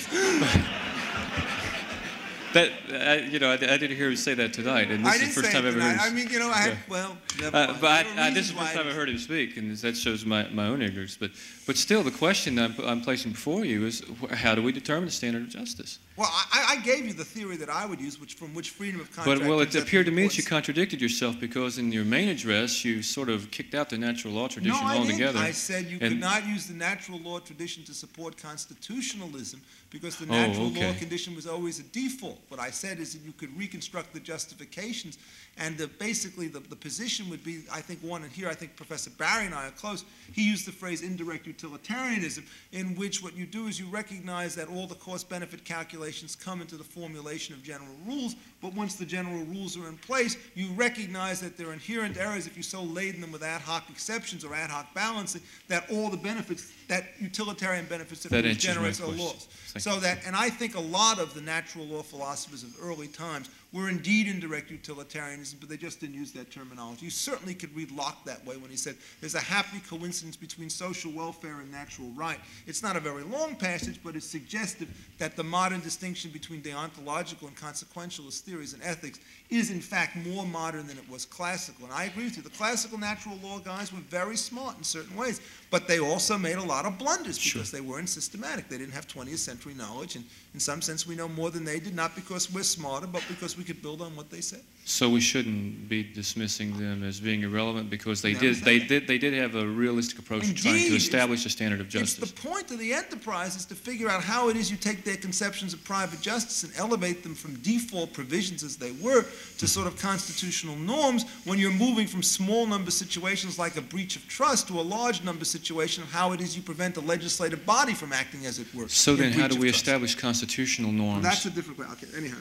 That, you know, I didn't hear him say that tonight, and this is the first time I've ever heard him. I mean, you know, I had, well, never mind. But this is the first time I've heard him speak, and that shows my own ignorance. But still, the question I'm placing before you is, how do we determine the standard of justice? Well, I gave you the theory that I would use, from which freedom of contract. But, well, it appeared to me that you contradicted yourself, because in your main address, you sort of kicked out the natural law tradition altogether. No, I said you could not use the natural law tradition to support constitutionalism, because the natural law condition was always a default. What I said is that you could reconstruct the justifications, and basically the position would be, I think, one, and here I think Professor Barry and I are close, he used the phrase indirect utilitarianism, in which what you do is you recognize that all the cost-benefit calculations come into the formulation of general rules, but once the general rules are in place, you recognize that there are inherent errors if you so laden them with ad hoc exceptions or ad hoc balancing, that all the benefits, that utilitarian benefits that rules generates are lost. So that, and I think a lot of the natural law philosophers of early times were indeed indirect utilitarianism, but they just didn't use that terminology. You certainly could read Locke that way when he said there's a happy coincidence between social welfare and natural right. It's not a very long passage, but it's suggestive that the modern distinction between deontological and consequentialist theories in ethics is in fact more modern than it was classical. And I agree with you. The classical natural law guys were very smart in certain ways, but they also made a lot of blunders because they weren't systematic. They didn't have 20th century knowledge, and in some sense we know more than they did, not because we're smarter, but because we could build on what they said. So we shouldn't be dismissing them as being irrelevant, because they did have a realistic approach to trying to establish a standard of justice. It's the point of the enterprise is to figure out how it is you take their conceptions of private justice and elevate them from default provisions as they were to sort of constitutional norms when you're moving from small number situations like a breach of trust to a large number situation of how it is you prevent a legislative body from acting as it were. So then how do we establish constitutional norms? Well, that's a different way. Okay, anyhow.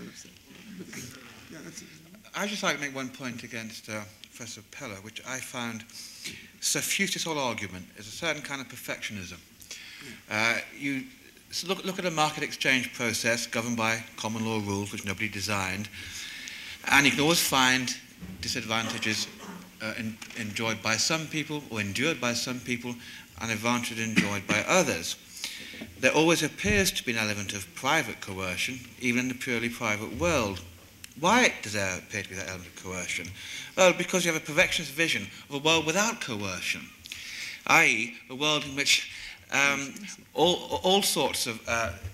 Yeah, that's it. I'd just like to make one point against Professor Peller, which I found suffused this whole argument is a certain kind of perfectionism. You look at a market exchange process governed by common law rules which nobody designed, and you can always find disadvantages enjoyed by some people or endured by some people and advantages enjoyed by others. There always appears to be an element of private coercion, even in the purely private world. Why does there appear to be that element of coercion? Well, because you have a perfectionist vision of a world without coercion, i.e. a world in which all sorts of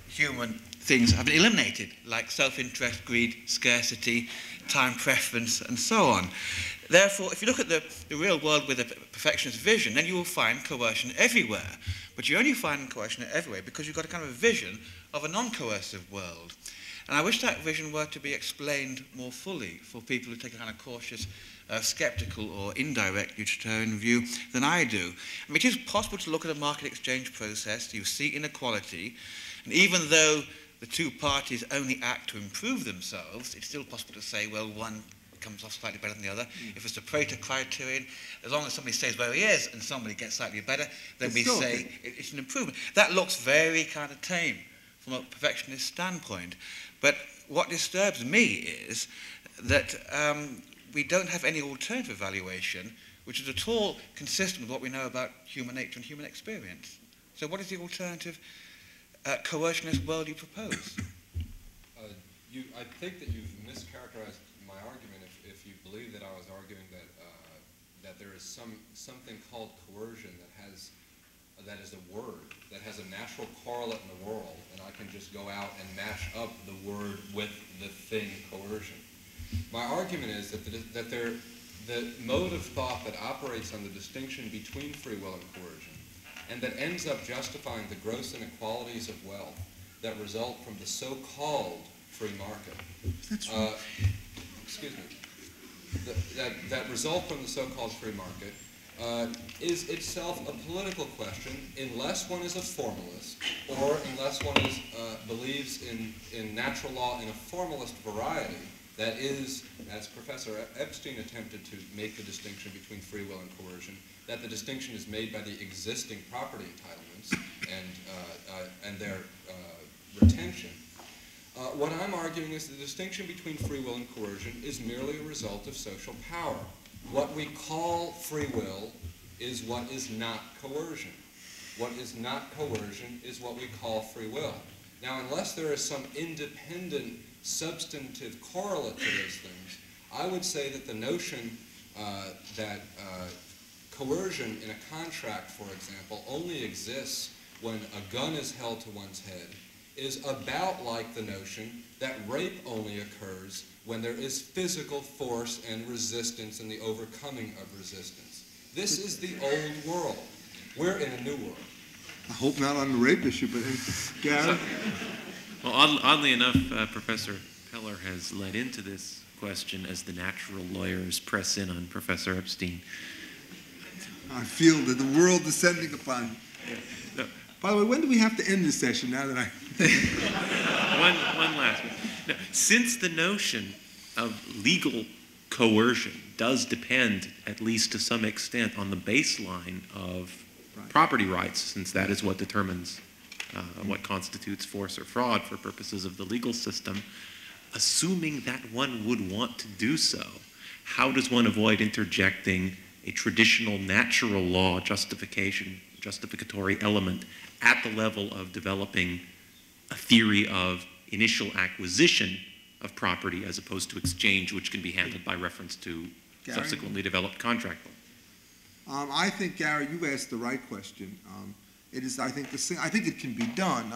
human things have been eliminated, like self-interest, greed, scarcity, time preference, and so on. Therefore, if you look at the real world with a perfectionist vision, then you will find coercion everywhere. But you only find coercion everywhere because you've got a kind of a vision of a non-coercive world. And I wish that vision were to be explained more fully for people who take a kind of cautious, skeptical or indirect utilitarian view than I do. I mean, it is possible to look at a market exchange process, you see inequality, and even though the two parties only act to improve themselves, it's still possible to say, well, one comes off slightly better than the other. If it's the Pareto criterion, as long as somebody stays where he is and somebody gets slightly better, then we say it's an improvement. That looks very kind of tame from a perfectionist standpoint. But what disturbs me is that we don't have any alternative evaluation which is at all consistent with what we know about human nature and human experience. So what is the alternative coercionist world you propose? I think that you've mischaracterized my argument if you believe that I was arguing that there is something called coercion that has that is a word, that has a natural correlate in the world, and I can just go out and mash up the word with the thing coercion. My argument is that the mode of thought that operates on the distinction between free will and coercion, and that ends up justifying the gross inequalities of wealth that result from the so-called free market. Excuse me. That result from the so-called free market is itself a political question unless one is a formalist, or unless one believes in natural law in a formalist variety. That is, as Professor Epstein attempted to make the distinction between free will and coercion, that the distinction is made by the existing property entitlements and their retention. What I'm arguing is the distinction between free will and coercion is merely a result of social power. What we call free will is what is not coercion. What is not coercion is what we call free will. Now, unless there is some independent substantive correlate to those things, I would say that the notion that coercion in a contract, for example, only exists when a gun is held to one's head is about like the notion that rape only occurs when there is physical force and resistance and the overcoming of resistance. This is the old world. We're in a new world. I hope not on the rape issue, but Gary? Well, oddly enough, Professor Peller has led into this question as the natural lawyers press in on Professor Epstein. I feel that the world descending upon me. Yeah. No. By the way, when do we have to end this session now that I... one last one. Now, since the notion of legal coercion does depend, at least to some extent, on the baseline of property rights, since that is what determines what constitutes force or fraud for purposes of the legal system, assuming that one would want to do so, how does one avoid interjecting a traditional natural law justificatory element at the level of developing a theory of initial acquisition of property as opposed to exchange, which can be handled by reference to Gary? Subsequently developed contract law? I think, Gary, you asked the right question. It is, I think it can be done.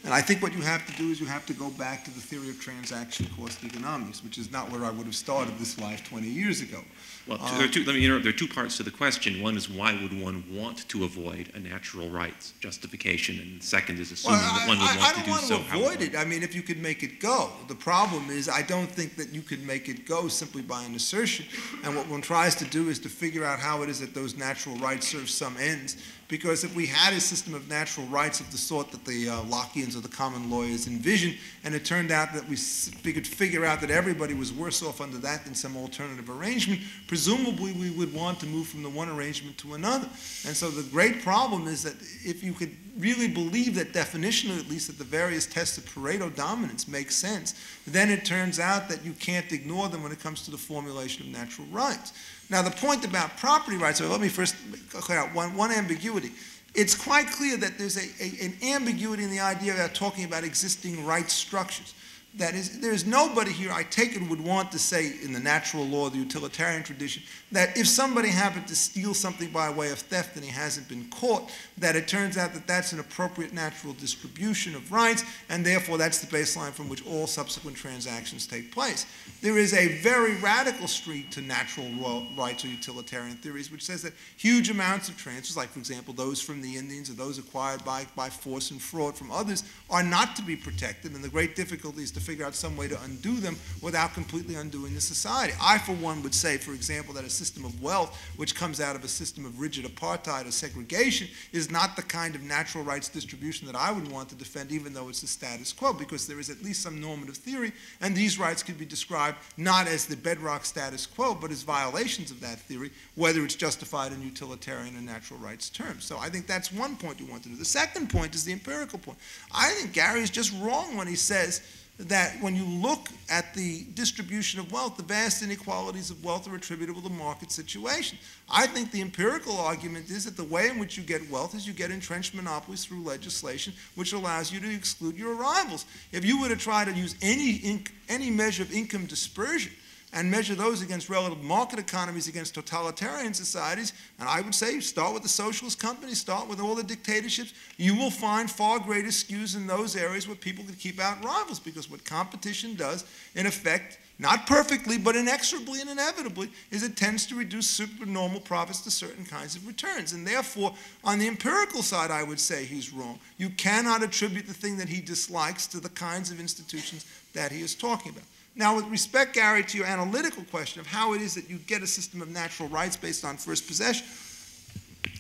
And I think what you have to do is you have to go back to the theory of transaction cost economics, which is not where I would have started this life 20 years ago. Well, let me interrupt. There are two parts to the question. One is, why would one want to avoid a natural rights justification? And the second is assuming that one would want to do so. I don't want to avoid it. I mean, if you could make it go. The problem is I don't think that you could make it go simply by an assertion. And what one tries to do is to figure out how it is that those natural rights serve some ends. Because if we had a system of natural rights of the sort that the Lockeans or the common lawyers envisioned, and it turned out that we could figure out that everybody was worse off under that than some alternative arrangement, presumably we would want to move from the one arrangement to another. And so the great problem is that if you could really believe that definitionally, at least, that the various tests of Pareto dominance make sense, then it turns out that you can't ignore them when it comes to the formulation of natural rights. Now, the point about property rights, so let me first clear out one ambiguity. It's quite clear that there's an ambiguity in the idea of talking about existing rights structures. That is, there's nobody here, I take it, would want to say in the natural law, the utilitarian tradition, that if somebody happened to steal something by way of theft and he hasn't been caught, that it turns out that that's an appropriate natural distribution of rights, and therefore that's the baseline from which all subsequent transactions take place. There is a very radical street to natural rights or utilitarian theories, which says that huge amounts of transfers, like, for example, those from the Indians or those acquired by force and fraud from others, are not to be protected, and the great difficulty is to figure out some way to undo them without completely undoing the society. I, for one, would say, for example, that a system of wealth which comes out of a system of rigid apartheid or segregation is not the kind of natural rights distribution that I would want to defend, even though it's the status quo, because there is at least some normative theory, and these rights could be described not as the bedrock status quo, but as violations of that theory, whether it's justified in utilitarian and natural rights terms. So I think that's one point you want to do. The second point is the empirical point. I think Gary is just wrong when he says that when you look at the distribution of wealth, the vast inequalities of wealth are attributable to market situation. I think the empirical argument is that the way in which you get wealth is you get entrenched monopolies through legislation, which allows you to exclude your rivals. If you were to try to use any measure of income dispersion and measure those against relative market economies, against totalitarian societies, and I would say start with the socialist companies, start with all the dictatorships, you will find far greater skews in those areas where people can keep out rivals, because what competition does, in effect, not perfectly, but inexorably and inevitably, is it tends to reduce supernormal profits to certain kinds of returns. And therefore, on the empirical side, I would say he's wrong. You cannot attribute the thing that he dislikes to the kinds of institutions that he is talking about. Now, with respect, Gary, to your analytical question of how it is that you get a system of natural rights based on first possession,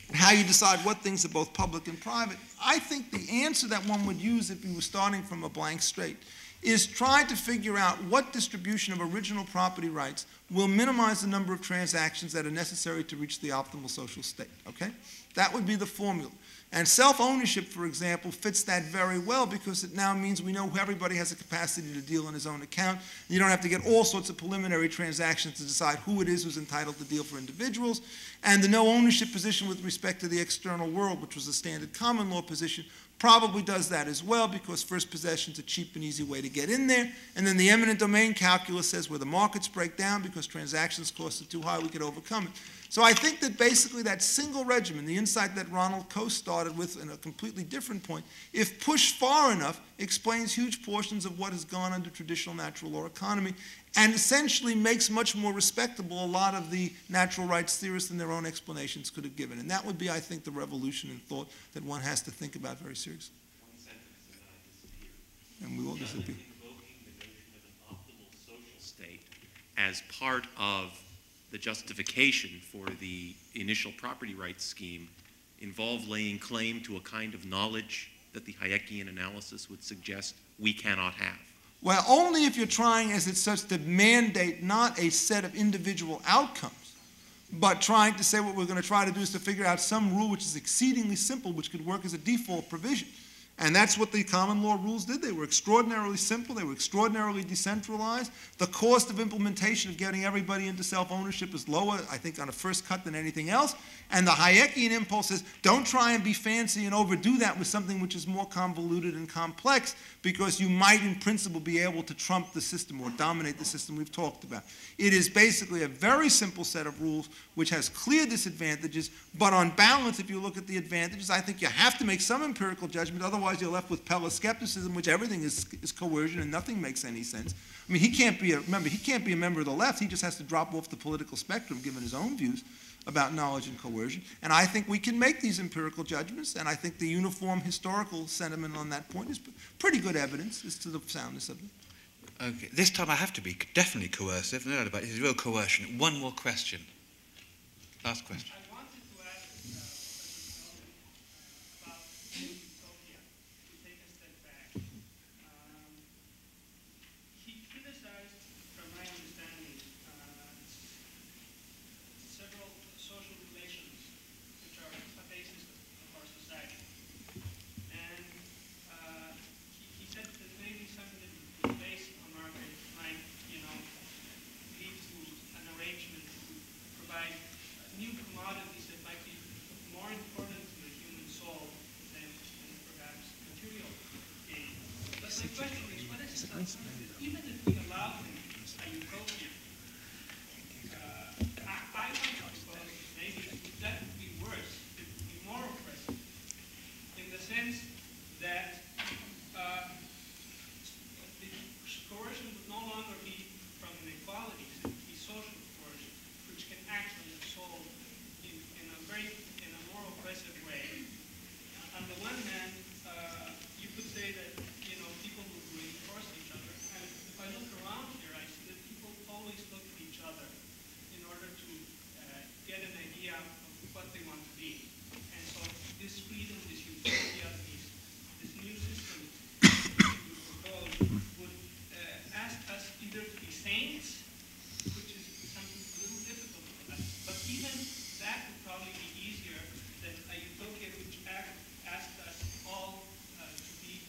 and how you decide what things are both public and private, I think the answer that one would use if you were starting from a blank slate is try to figure out what distribution of original property rights will minimize the number of transactions that are necessary to reach the optimal social state, okay? That would be the formula. And self-ownership, for example, fits that very well, because it now means we know everybody has a capacity to deal in his own account. You don't have to get all sorts of preliminary transactions to decide who it is who's entitled to deal for individuals. And the no ownership position with respect to the external world, which was a standard common law position, probably does that as well, because first possession is a cheap and easy way to get in there. And then the eminent domain calculus says where the markets break down because transactions costs are too high, we could overcome it. So I think that basically that single regimen, the insight that Ronald Coase started with in a completely different point, if pushed far enough, explains huge portions of what has gone under traditional natural law economy, and essentially makes much more respectable a lot of the natural rights theorists than their own explanations could have given. And that would be, I think, the revolution in thought that one has to think about very seriously. One sentence disappear. And we will disappear. Invoking the notion of an optimal social state as part of the justification for the initial property rights scheme involve laying claim to a kind of knowledge that the Hayekian analysis would suggest we cannot have? Well, only if you're trying, as it's such, to mandate not a set of individual outcomes, but trying to say what we're going to try to do is to figure out some rule which is exceedingly simple, which could work as a default provision. And that's what the common law rules did. They were extraordinarily simple. They were extraordinarily decentralized. The cost of implementation of getting everybody into self-ownership is lower, I think, on a first cut than anything else. And the Hayekian impulse is, don't try and be fancy and overdo that with something which is more convoluted and complex, because you might, in principle, be able to trump the system or dominate the system we've talked about. It is basically a very simple set of rules which has clear disadvantages, but on balance, if you look at the advantages, I think you have to make some empirical judgment. Otherwise, you're left with Peller skepticism, which everything is coercion and nothing makes any sense. I mean, he can't be a member of the left. He just has to drop off the political spectrum, given his own views about knowledge and coercion. And I think we can make these empirical judgments, and I think the uniform historical sentiment on that point is pretty good evidence as to the soundness of it. Okay, this time I have to be definitely coercive, no doubt about it. This is real coercion. One more question. Last question. I wanted to ask about utopia, to take a step back. He criticized, from my understanding, several social relations which are a basis of our society. And he said that maybe something that is based on market might, lead to an arrangement to provide new commodities that might be more important to the human soul than perhaps material gain. But my question is, what is the alternative? Even if we allow him a utopia, I want to propose maybe that would be worse, it would be more oppressive, in the sense that the coercion would no longer be from inequality, it would be social coercion, which can actually be solved in a more oppressive way. On the one hand, you could say that people would reinforce each other. And if I look around here, I see that people always look at each other in order to get an idea of what they want to be. And so this freedom, this utopia, this new system that you propose would ask us either to be saints, which is something a little difficult for us, but even that would probably be easier than a utopia which asked us all to be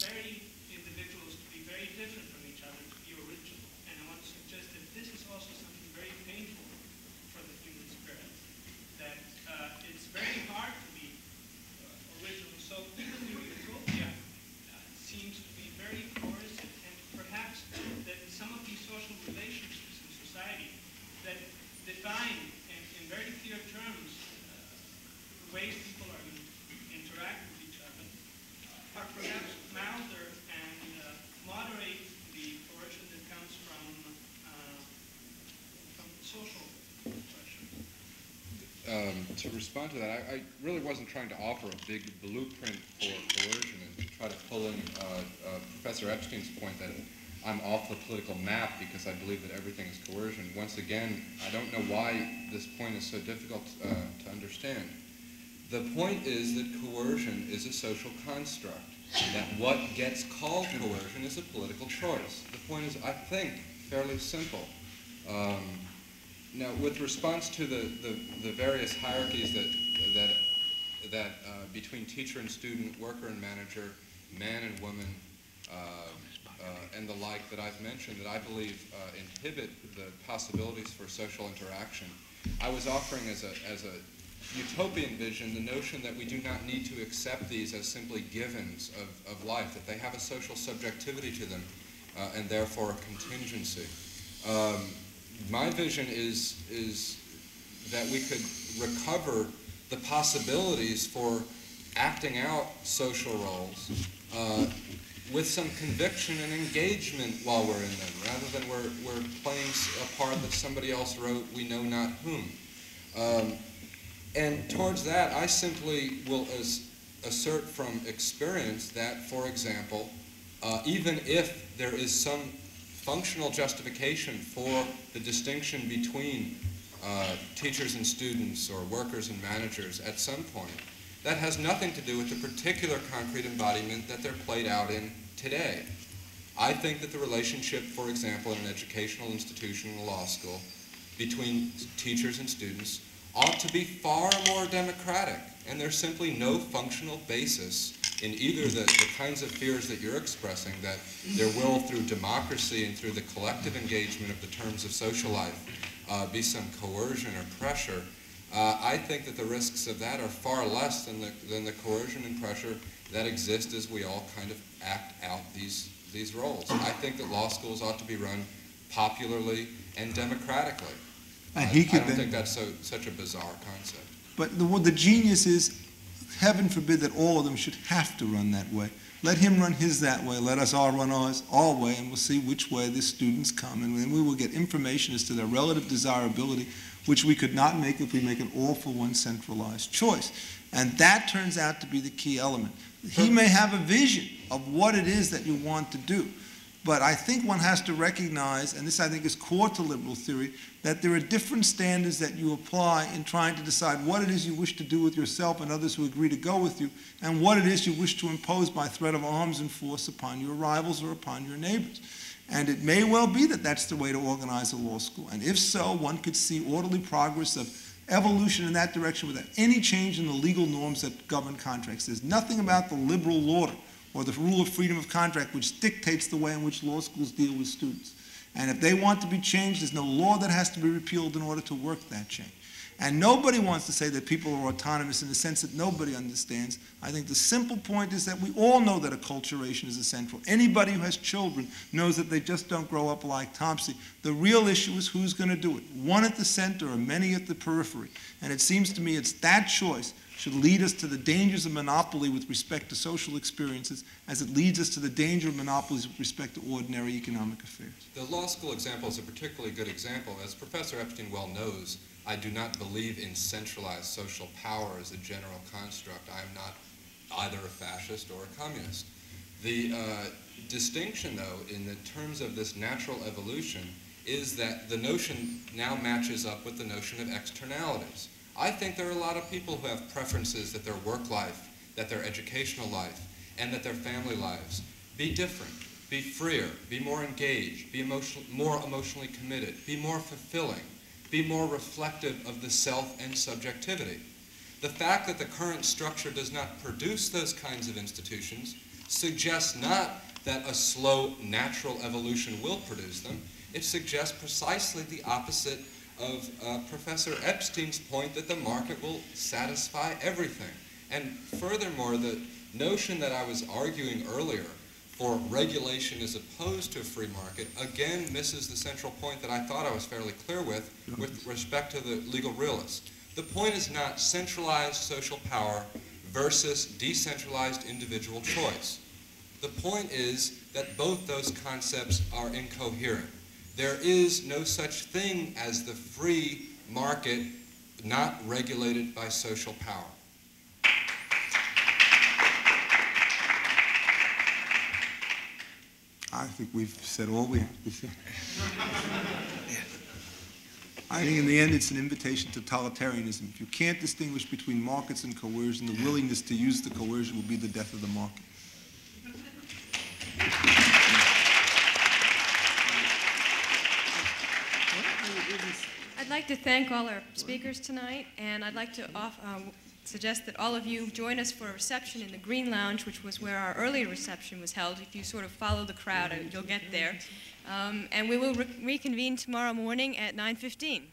very individuals, to be very different from each other, to be original. And I want to suggest that this is also something very painful for the human spirit, that it's very hard to be original. So even the utopia seems to be very coercive, and perhaps that some of these social to respond to that, I really wasn't trying to offer a big blueprint for coercion and to try to pull in Professor Epstein's point that I'm off the political map because I believe that everything is coercion. Once again, I don't know why this point is so difficult to understand. The point is that coercion is a social construct, that what gets called coercion is a political choice. The point is, I think, fairly simple. Now, with response to the various hierarchies that between teacher and student, worker and manager, man and woman, and the like that I've mentioned that I believe inhibit the possibilities for social interaction, I was offering as a utopian vision the notion that we do not need to accept these as simply givens of life, that they have a social subjectivity to them, and therefore a contingency. My vision is that we could recover the possibilities for acting out social roles with some conviction and engagement while we're in them, rather than we're playing a part that somebody else wrote, we know not whom. And towards that, I simply will assert from experience that, for example, even if there is some functional justification for the distinction between teachers and students or workers and managers at some point, that has nothing to do with the particular concrete embodiment that they're played out in today. I think that the relationship, for example, in an educational institution, in a law school, between teachers and students ought to be far more democratic, and there's simply no functional basis in either the kinds of fears that you're expressing, that there will, through democracy and through the collective engagement of the terms of social life, be some coercion or pressure. I think that the risks of that are far less than the coercion and pressure that exist as we all kind of act out these roles. I think that law schools ought to be run popularly and democratically. I don't think that's such a bizarre concept. But the genius is, heaven forbid that all of them should have to run that way. Let him run his that way. Let us all run ours our way, and we'll see which way the students come. And then we will get information as to their relative desirability, which we could not make if we make an all-for-one centralized choice. And that turns out to be the key element. He may have a vision of what it is that you want to do, but I think one has to recognize, and this I think is core to liberal theory, that there are different standards that you apply in trying to decide what it is you wish to do with yourself and others who agree to go with you, and what it is you wish to impose by threat of arms and force upon your rivals or upon your neighbors. And it may well be that that's the way to organize a law school. And if so, one could see orderly progress of evolution in that direction without any change in the legal norms that govern contracts. There's nothing about the liberal order or the rule of freedom of contract which dictates the way in which law schools deal with students. And if they want to be changed, there's no law that has to be repealed in order to work that change. And nobody wants to say that people are autonomous in the sense that nobody understands. I think the simple point is that we all know that acculturation is essential. Anybody who has children knows that they just don't grow up like Topsy. The real issue is who's going to do it, one at the center or many at the periphery. And it seems to me it's that choice should lead us to the dangers of monopoly with respect to social experiences as it leads us to the danger of monopolies with respect to ordinary economic affairs. The law school example is a particularly good example. As Professor Epstein well knows, I do not believe in centralized social power as a general construct. I am not either a fascist or a communist. The distinction, though, in the terms of this natural evolution is that the notion now matches up with the notion of externalities. I think there are a lot of people who have preferences that their work life, that their educational life, and that their family lives be different, be freer, be more engaged, be more emotionally committed, be more fulfilling, be more reflective of the self and subjectivity. The fact that the current structure does not produce those kinds of institutions suggests not that a slow natural evolution will produce them. It suggests precisely the opposite of Professor Epstein's point that the market will satisfy everything. And furthermore, the notion that I was arguing earlier for regulation as opposed to a free market again misses the central point that I thought I was fairly clear with respect to the legal realist. The point is not centralized social power versus decentralized individual choice. The point is that both those concepts are incoherent. There is no such thing as the free market not regulated by social power. I think we've said all we have to say. I think in the end it's an invitation to totalitarianism. If you can't distinguish between markets and coercion, the willingness to use the coercion will be the death of the market. I'd like to thank all our speakers tonight, and I'd like to suggest that all of you join us for a reception in the Green Lounge, which was where our earlier reception was held. If you sort of follow the crowd, you'll get there. And we will reconvene tomorrow morning at 9:15.